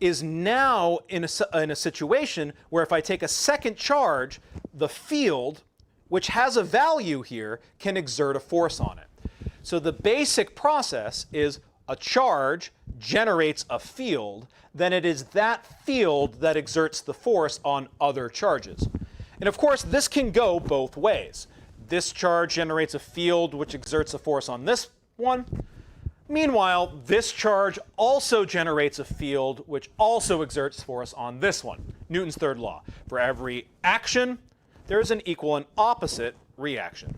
B: is now in a situation where if I take a second charge, the field, which has a value here, can exert a force on it. So the basic process is a charge generates a field, then it is that field that exerts the force on other charges. And of course, this can go both ways. This charge generates a field which exerts a force on this one. Meanwhile, this charge also generates a field which also exerts force on this one, Newton's third law. For every action, there is an equal and opposite reaction.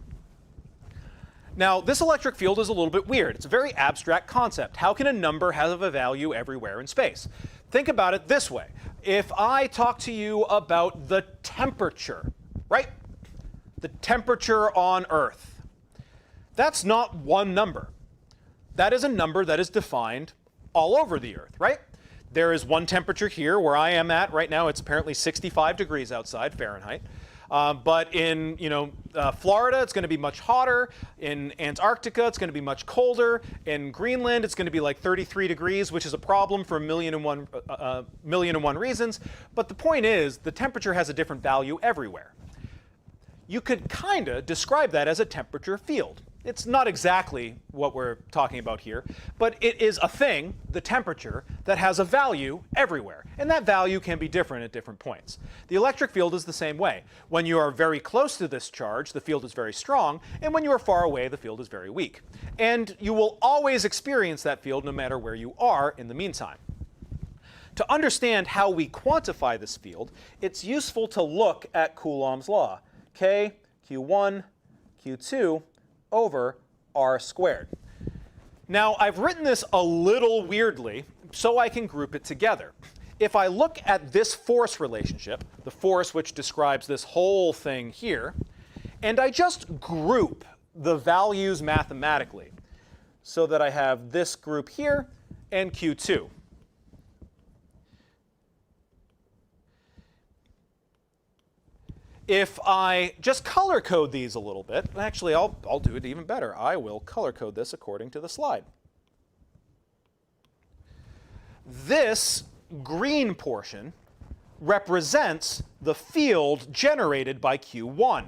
B: Now, this electric field is a little bit weird. It's a very abstract concept. How can a number have a value everywhere in space? Think about it this way. If I talk to you about the temperature, right? The temperature on Earth. That's not one number. That is a number that is defined all over the Earth, right? There is one temperature here where I am at right now. It's apparently 65 degrees outside Fahrenheit. But in Florida, it's going to be much hotter. In Antarctica, it's going to be much colder. In Greenland, it's going to be like 33 degrees, which is a problem for a million and one reasons. But the point is, the temperature has a different value everywhere. You could kind of describe that as a temperature field. It's not exactly what we're talking about here, but it is a thing, the temperature, that has a value everywhere. And that value can be different at different points. The electric field is the same way. When you are very close to this charge, the field is very strong, and when you are far away, the field is very weak. And you will always experience that field no matter where you are in the meantime. To understand how we quantify this field, it's useful to look at Coulomb's law. K, Q1, Q2, over r squared. Now, I've written this a little weirdly so I can group it together. If I look at this force relationship, the force which describes this whole thing here, and I just group the values mathematically so that I have this group here and Q2. If I just color code these a little bit, actually I'll do it even better. I will color code this according to the slide. This green portion represents the field generated by Q1.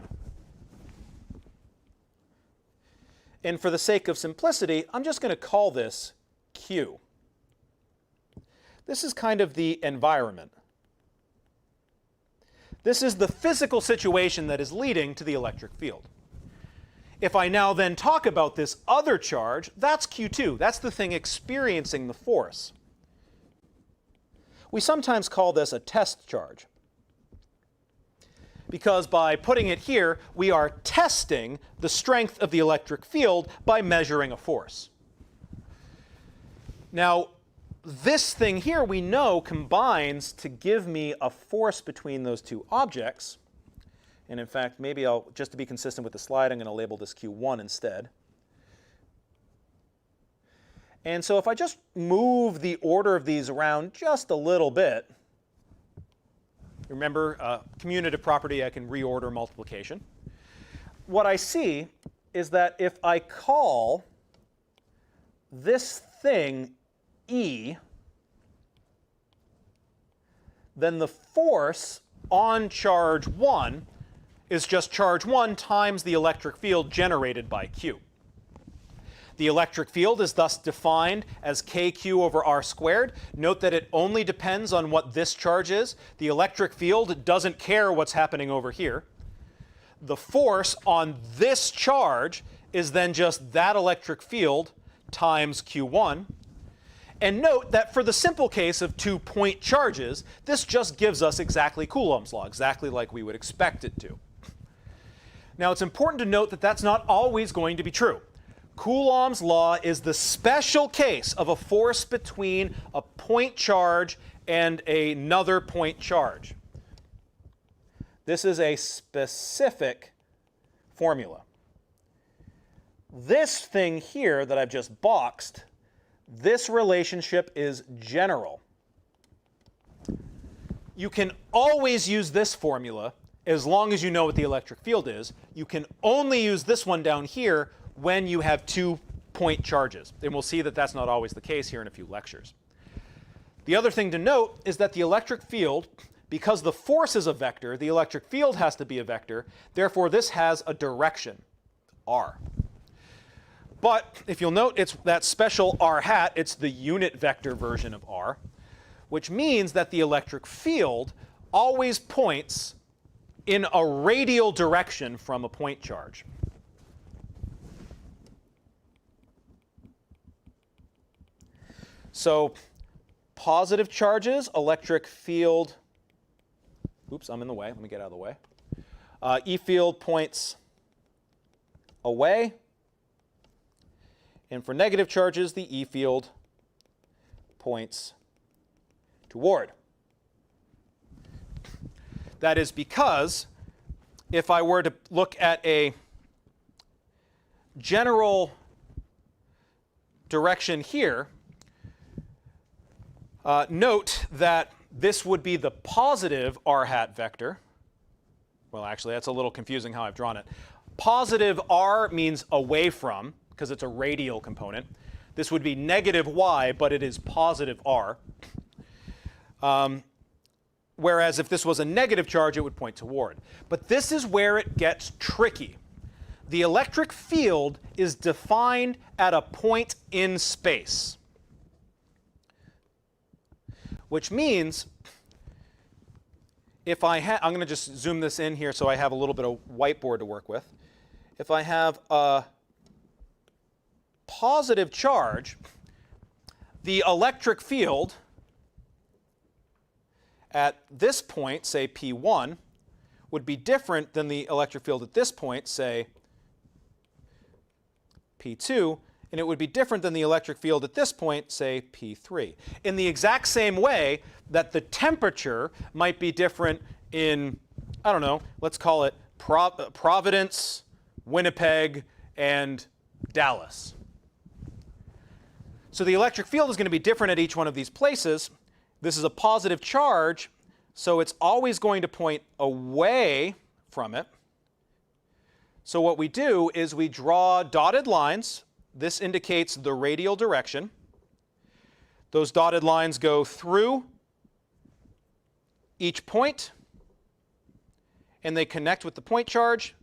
B: And for the sake of simplicity, I'm just going to call this Q. This is kind of the environment. This is the physical situation that is leading to the electric field. If I now then talk about this other charge, that's Q2. That's the thing experiencing the force. We sometimes call this a test charge, because by putting it here, we are testing the strength of the electric field by measuring a force. Now, this thing here we know combines to give me a force between those two objects. And in fact, maybe just to be consistent with the slide, I'm going to label this Q1 instead. And so if I just move the order of these around just a little bit, remember, commutative property, I can reorder multiplication. What I see is that if I call this thing E, then the force on charge 1 is just charge 1 times the electric field generated by Q. The electric field is thus defined as kq over r squared. Note that it only depends on what this charge is. The electric field doesn't care what's happening over here. The force on this charge is then just that electric field times Q1. And note that for the simple case of 2 point charges, this just gives us exactly Coulomb's law, exactly like we would expect it to. Now, it's important to note that that's not always going to be true. Coulomb's law is the special case of a force between a point charge and another point charge. This is a specific formula. This thing here that I've just boxed, this relationship is general. You can always use this formula as long as you know what the electric field is. You can only use this one down here when you have 2 point charges. And we'll see that that's not always the case here in a few lectures. The other thing to note is that the electric field, because the force is a vector, the electric field has to be a vector. Therefore, this has a direction, r. But if you'll note, it's that special r hat. It's the unit vector version of r, which means that the electric field always points in a radial direction from a point charge. So positive charges, electric field, oops, I'm in the way. Let me get out of the way. E field points away. And for negative charges, the E field points toward. That is because if I were to look at a general direction here, note that this would be the positive r hat vector. Well, actually, that's a little confusing how I've drawn it. Positive r means away from, because it's a radial component. This would be negative y, but it is positive r. Whereas if this was a negative charge, it would point toward. But this is where it gets tricky. The electric field is defined at a point in space, which means if I'm going to just zoom this in here so I have a little bit of whiteboard to work with. If I have a positive charge, the electric field at this point, say P1, would be different than the electric field at this point, say P2, and it would be different than the electric field at this point, say P3. In the exact same way that the temperature might be different in, I don't know, let's call it Providence, Winnipeg, and Dallas. So the electric field is going to be different at each one of these places. This is a positive charge, so it's always going to point away from it. So what we do is we draw dotted lines. This indicates the radial direction. Those dotted lines go through each point, and they connect with the point charge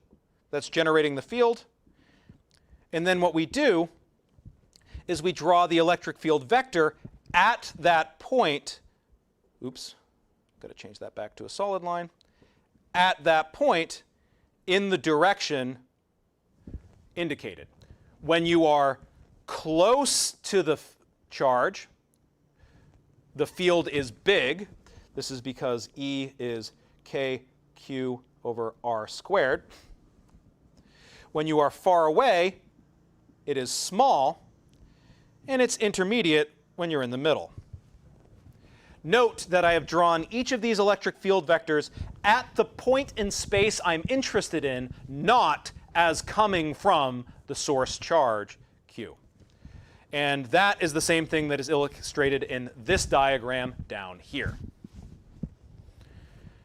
B: that's generating the field. And then what we do is we draw the electric field vector at that point. Oops, got to change that back to a solid line. At that point in the direction indicated. When you are close to the charge, the field is big. This is because E is kq over r squared. When you are far away, it is small, and it's intermediate when you're in the middle. Note that I have drawn each of these electric field vectors at the point in space I'm interested in, not as coming from the source charge, Q. And that is the same thing that is illustrated in this diagram down here.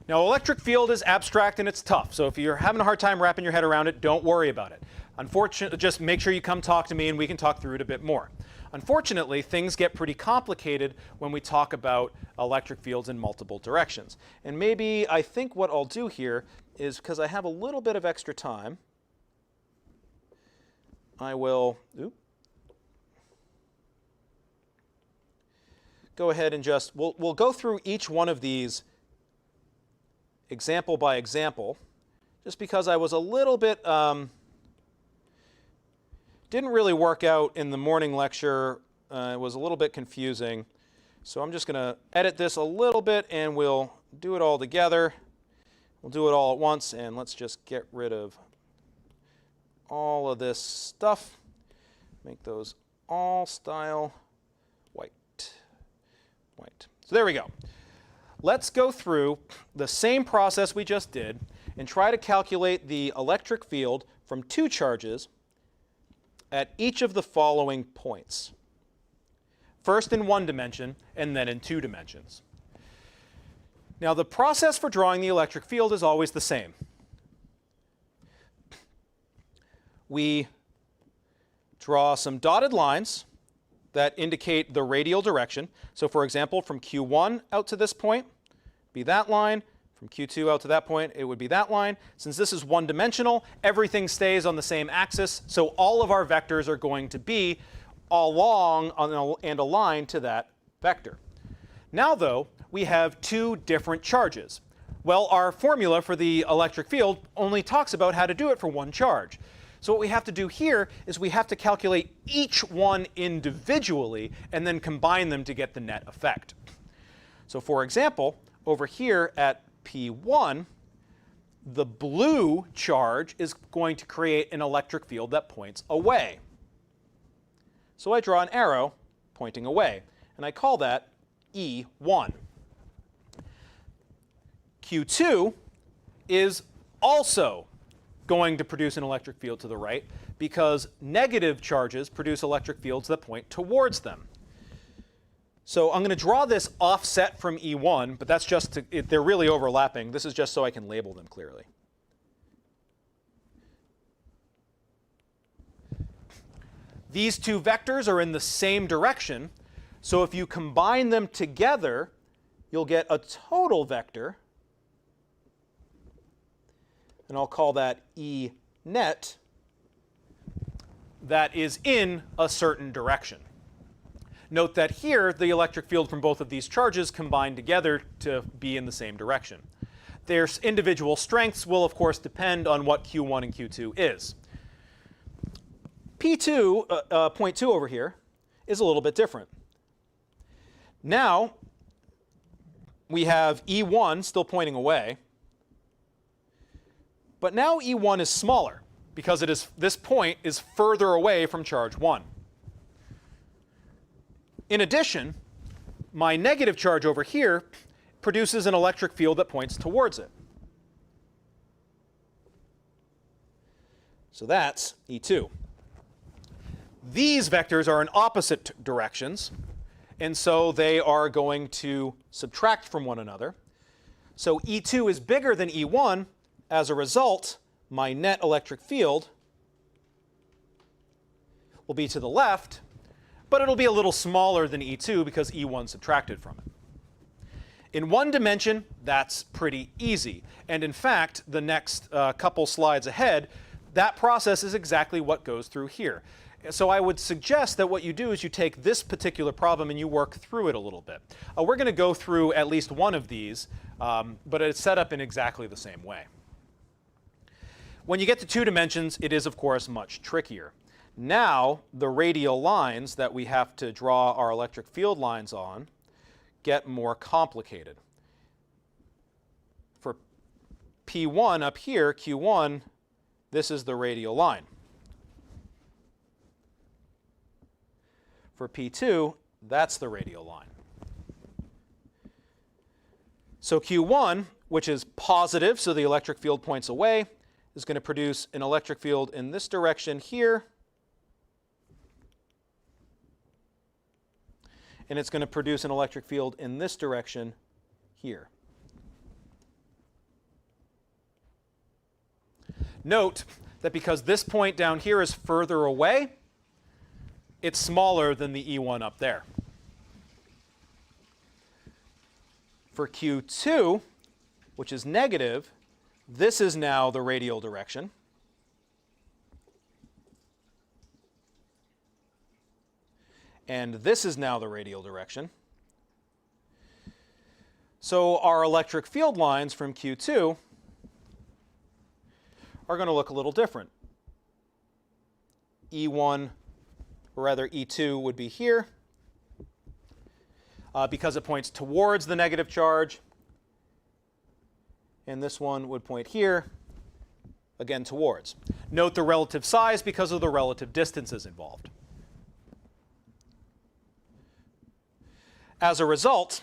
B: Now, electric field is abstract and it's tough, so if you're having a hard time wrapping your head around it, don't worry about it. Unfortunately, just make sure you come talk to me and we can talk through it a bit more. Unfortunately, things get pretty complicated when we talk about electric fields in multiple directions. And maybe I think what I'll do here is, because I have a little bit of extra time, I will go ahead and just, we'll go through each one of these example by example, just because I was a little bit, didn't really work out in the morning lecture. It was a little bit confusing. So I'm just going to edit this a little bit and we'll do it all together. We'll do it all at once, and let's just get rid of all of this stuff. Make those all style white. White. So there we go. Let's go through the same process we just did and try to calculate the electric field from two charges at each of the following points. First in one dimension and then in two dimensions. Now, the process for drawing the electric field is always the same. We draw some dotted lines that indicate the radial direction. So for example, from Q1 out to this point, be that line. From Q2 out to that point, it would be that line. Since this is one-dimensional, everything stays on the same axis, so all of our vectors are going to be along and aligned to that vector. Now, though, we have two different charges. Well, our formula for the electric field only talks about how to do it for one charge. So what we have to do here is we have to calculate each one individually and then combine them to get the net effect. So for example, over here at P1, the blue charge is going to create an electric field that points away. So I draw an arrow pointing away, and I call that E1. Q2 is also going to produce an electric field to the right because negative charges produce electric fields that point towards them. So I'm going to draw this offset from E1, but that's just they're really overlapping. This is just so I can label them clearly. These two vectors are in the same direction, so if you combine them together, you'll get a total vector, and I'll call that E net, that is in a certain direction. Note that here, the electric field from both of these charges combine together to be in the same direction. Their individual strengths will, of course, depend on what Q1 and Q2 is. P2, point 2 over here, is a little bit different. Now, we have E1 still pointing away, but now E1 is smaller because this point is further away from charge 1. In addition, my negative charge over here produces an electric field that points towards it. So that's E2. These vectors are in opposite directions, and so they are going to subtract from one another. So E2 is bigger than E1. As a result, my net electric field will be to the left, but it'll be a little smaller than E2 because E1 subtracted from it. In one dimension, that's pretty easy. And in fact, the next couple slides ahead, that process is exactly what goes through here. So I would suggest that what you do is you take this particular problem and you work through it a little bit. We're going to go through at least one of these, but it's set up in exactly the same way. When you get to 2 dimensions, it is, of course, much trickier. Now, the radial lines that we have to draw our electric field lines on get more complicated. For P1 up here, Q1, this is the radial line. For P2, that's the radial line. So Q1, which is positive, so the electric field points away, is going to produce an electric field in this direction here. And it's going to produce an electric field in this direction here. Note that because this point down here is further away, it's smaller than the E1 up there. For Q2, which is negative, this is now the radial direction. And this is now the radial direction. So our electric field lines from Q2 are going to look a little different. E1, or rather E2 would be here because it points towards the negative charge. And this one would point here, again towards. Note the relative size because of the relative distances involved. As a result,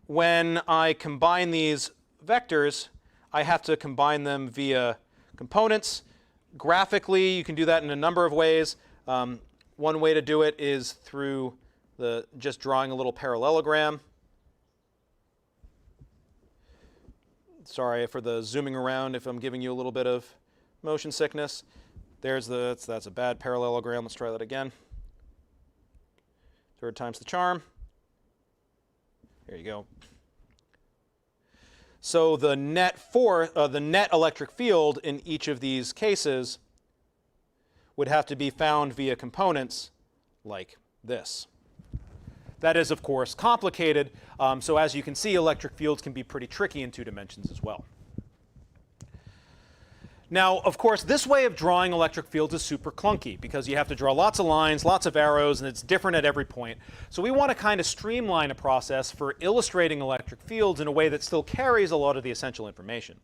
B: when I combine these vectors, I have to combine them via components. Graphically, you can do that in a number of ways. One way to do it is through just drawing a little parallelogram. Sorry for the zooming around if I'm giving you a little bit of motion sickness. That's a bad parallelogram. Let's try that again. Third time's the charm. There you go. So the net electric field in each of these cases would have to be found via components like this. That is, of course, complicated. So as you can see, electric fields can be pretty tricky in 2 dimensions as well. Now, of course, this way of drawing electric fields is super clunky because you have to draw lots of lines, lots of arrows, and it's different at every point. So we want to kind of streamline a process for illustrating electric fields in a way that still carries a lot of the essential information.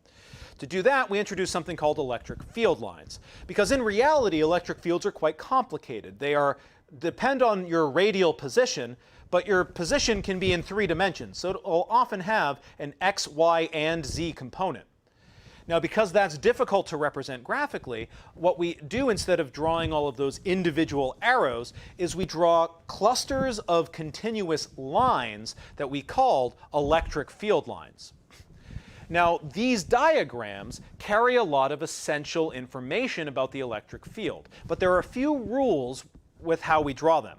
B: To do that, we introduce something called electric field lines. Because in reality, electric fields are quite complicated. They depend on your radial position, but your position can be in 3 dimensions. So it will often have an x, y, and z component. Now, because that's difficult to represent graphically, what we do instead of drawing all of those individual arrows is we draw clusters of continuous lines that we called electric field lines. Now, these diagrams carry a lot of essential information about the electric field, but there are a few rules with how we draw them.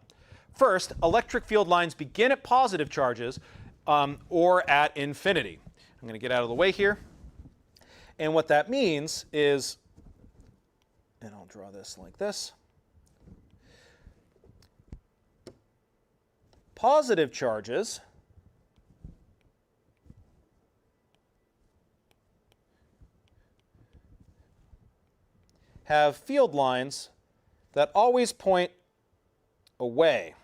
B: First, electric field lines begin at positive charges or at infinity. I'm going to get out of the way here. And what that means is, and I'll draw this like this, positive charges have field lines that always point away.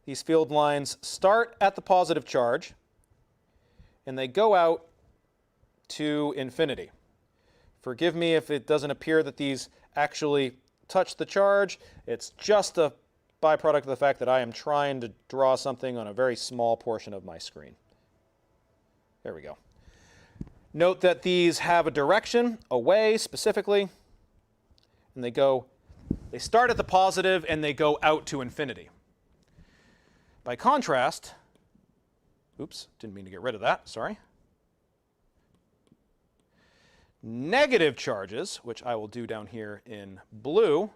B: These field lines start at the positive charge, and they go out to infinity. Forgive me if it doesn't appear that these actually touch the charge. It's just a byproduct of the fact that I am trying to draw something on a very small portion of my screen. There we go. Note that these have a direction, away specifically, and they start at the positive and they go out to infinity. By contrast, oops, didn't mean to get rid of that, sorry. Negative charges, which I will do down here in blue,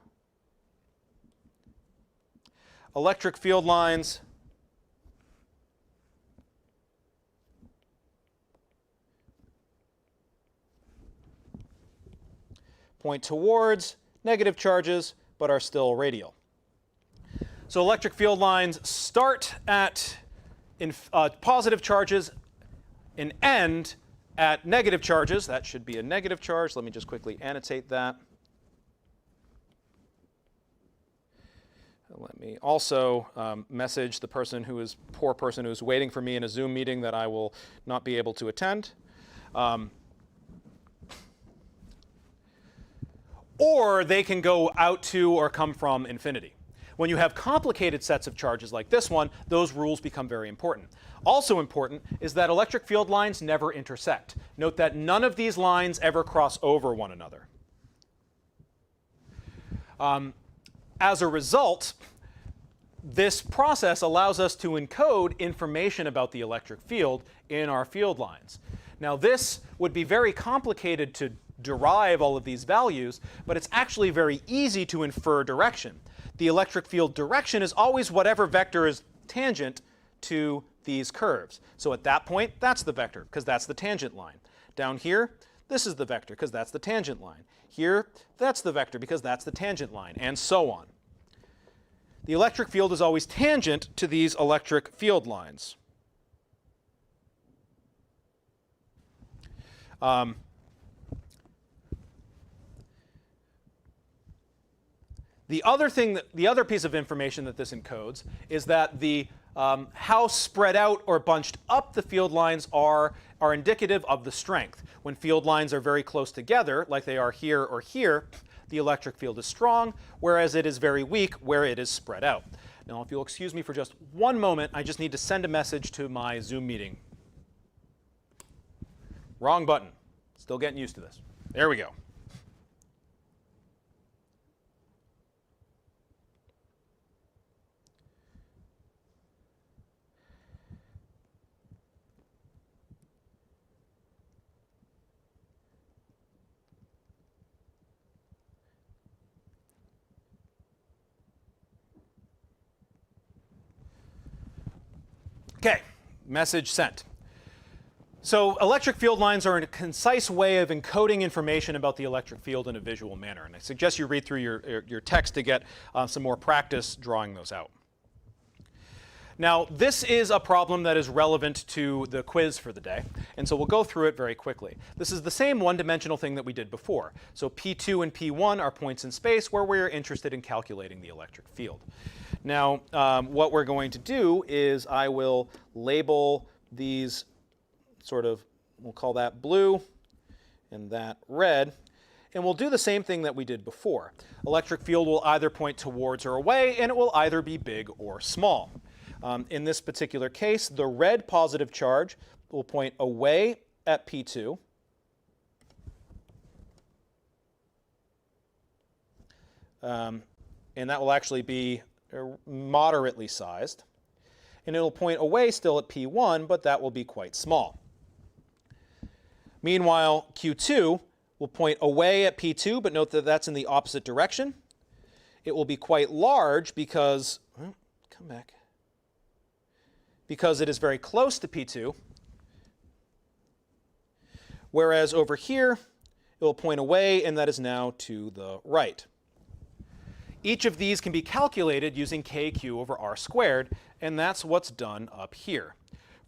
B: electric field lines point towards negative charges but are still radial. So electric field lines start at positive charges and end at negative charges. That should be a negative charge. Let me just quickly annotate that. Let me also message the poor person who is waiting for me in a Zoom meeting that I will not be able to attend. Or they can go out to or come from infinity. When you have complicated sets of charges like this one, those rules become very important. Also important is that electric field lines never intersect. Note that none of these lines ever cross over one another. As a result, this process allows us to encode information about the electric field in our field lines. Now, this would be very complicated to derive all of these values, but it's actually very easy to infer direction. The electric field direction is always whatever vector is tangent to these curves. So at that point, that's the vector, because that's the tangent line. Down here, this is the vector, because that's the tangent line. Here, that's the vector, because that's the tangent line, and so on. The electric field is always tangent to these electric field lines. The other piece of information that this encodes is that how spread out or bunched up the field lines are indicative of the strength. When field lines are very close together, like they are here or here, the electric field is strong, whereas it is very weak where it is spread out. Now, if you'll excuse me for just one moment, I just need to send a message to my Zoom meeting. Wrong button. Still getting used to this. There we go. Okay, message sent. So electric field lines are a concise way of encoding information about the electric field in a visual manner. And I suggest you read through your text to get some more practice drawing those out. Now, this is a problem that is relevant to the quiz for the day, and so we'll go through it very quickly. This is the same one-dimensional thing that we did before. So P2 and P1 are points in space where we're interested in calculating the electric field. Now, what we're going to do is I will label these sort of, we'll call that blue and that red, and we'll do the same thing that we did before. Electric field will either point towards or away, and it will either be big or small. In this particular case, the red positive charge will point away at P2. And that will actually be moderately sized. And it will point away still at P1, but that will be quite small. Meanwhile, Q2 will point away at P2, but note that that's in the opposite direction. It will be quite large because, well, come back, because it is very close to P2, whereas over here, it will point away, and that is now to the right. Each of these can be calculated using kq over r squared, and that's what's done up here.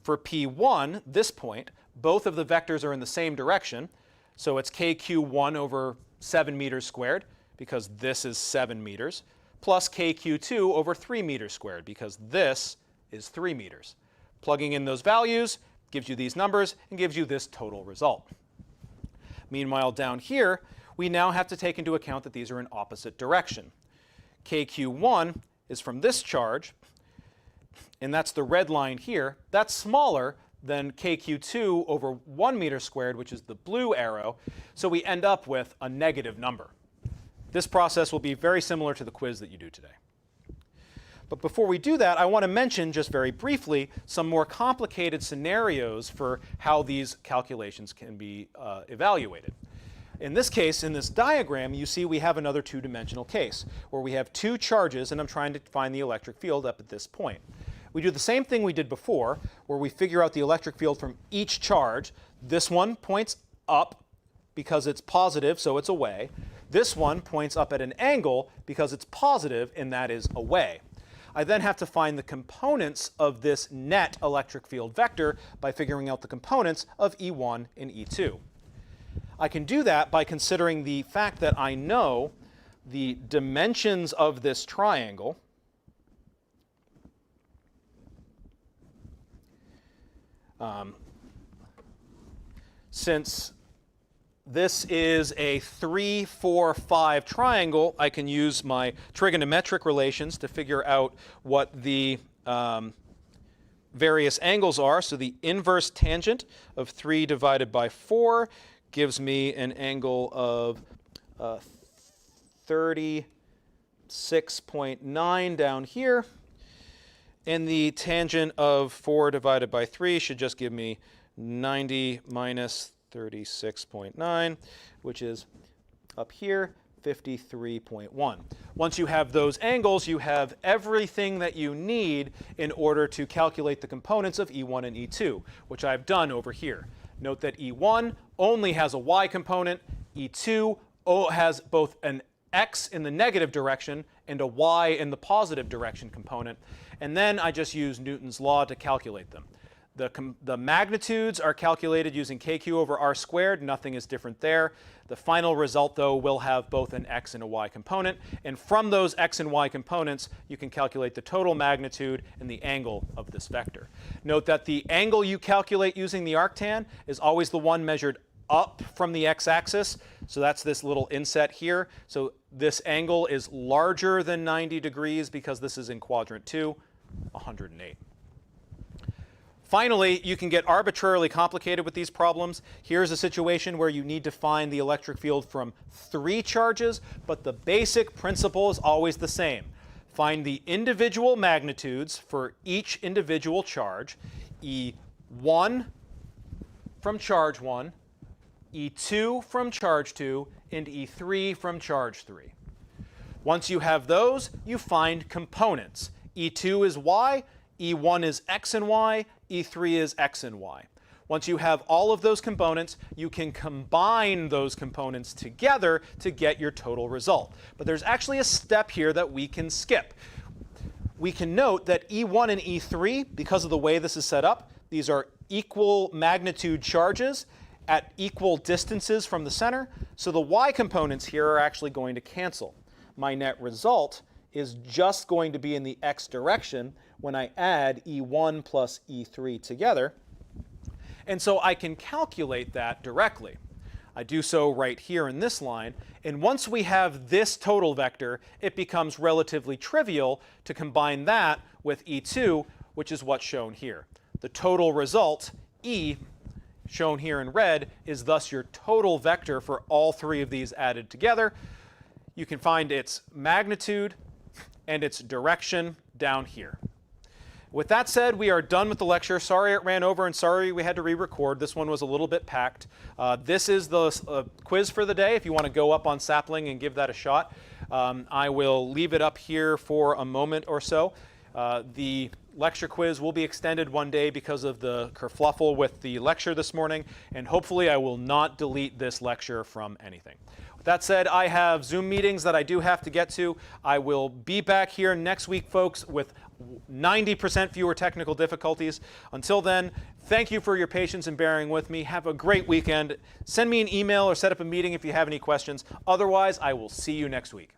B: For P1, this point, both of the vectors are in the same direction, so it's kq1 over 7 meters squared, because this is 7 meters, plus kq2 over 3 meters squared, because this is 3 meters. Plugging in those values gives you these numbers and gives you this total result. Meanwhile, down here, we now have to take into account that these are in opposite direction. kq1 is from this charge, and that's the red line here. That's smaller than kq2 over 1 meter squared, which is the blue arrow, so we end up with a negative number. This process will be very similar to the quiz that you do today. But before we do that, I want to mention just very briefly some more complicated scenarios for how these calculations can be evaluated. In this case, in this diagram, you see we have another two-dimensional case where we have two charges, and I'm trying to find the electric field up at this point. We do the same thing we did before, where we figure out the electric field from each charge. This one points up because it's positive, so it's away. This one points up at an angle because it's positive, and that is away. I then have to find the components of this net electric field vector by figuring out the components of E1 and E2. I can do that by considering the fact that I know the dimensions of this triangle. Since this is a 3, 4, 5 triangle, I can use my trigonometric relations to figure out what the various angles are. So the inverse tangent of 3 divided by 4 gives me an angle of 36.9 down here. And the tangent of 4 divided by 3 should just give me 90 minus 36.9, which is up here, 53.1. Once you have those angles, you have everything that you need in order to calculate the components of E1 and E2, which I've done over here. Note that E1 only has a y component, E2 has both an x in the negative direction and a y in the positive direction component, and then I just use Newton's law to calculate them. The magnitudes are calculated using kq over r squared. Nothing is different there. The final result, though, will have both an x and a y component. And from those x and y components, you can calculate the total magnitude and the angle of this vector. Note that the angle you calculate using the arctan is always the one measured up from the x-axis. So that's this little inset here. So this angle is larger than 90 degrees because this is in quadrant 2, 108. Finally, you can get arbitrarily complicated with these problems. Here's a situation where you need to find the electric field from 3 charges, but the basic principle is always the same. Find the individual magnitudes for each individual charge, E1 from charge 1, E2 from charge 2, and E3 from charge 3. Once you have those, you find components. E2 is y, E1 is x and y, E3 is x and y. Once you have all of those components, you can combine those components together to get your total result. But there's actually a step here that we can skip. we can note that E1 and E3, because of the way this is set up, these are equal magnitude charges at equal distances from the center. So the y components here are actually going to cancel. My net result is just going to be in the x direction when I add E1 plus E3 together. And so I can calculate that directly. I do so right here in this line. And once we have this total vector, it becomes relatively trivial to combine that with E2, which is what's shown here. The total result, E, shown here in red, is thus your total vector for all three of these added together. You can find its magnitude and its direction down here. With that said, we are done with the lecture. Sorry it ran over and sorry we had to re-record. This one was a little bit packed. This is the quiz for the day if you want to go up on Sapling and give that a shot. I will leave it up here for a moment or so. The lecture quiz will be extended one day because of the kerfluffle with the lecture this morning, and hopefully I will not delete this lecture from anything. With that said, I have Zoom meetings that I do have to get to. I will be back here next week, folks, with 90% fewer technical difficulties. Until then, thank you for your patience and bearing with me. Have a great weekend. Send me an email or set up a meeting if you have any questions. Otherwise, I will see you next week.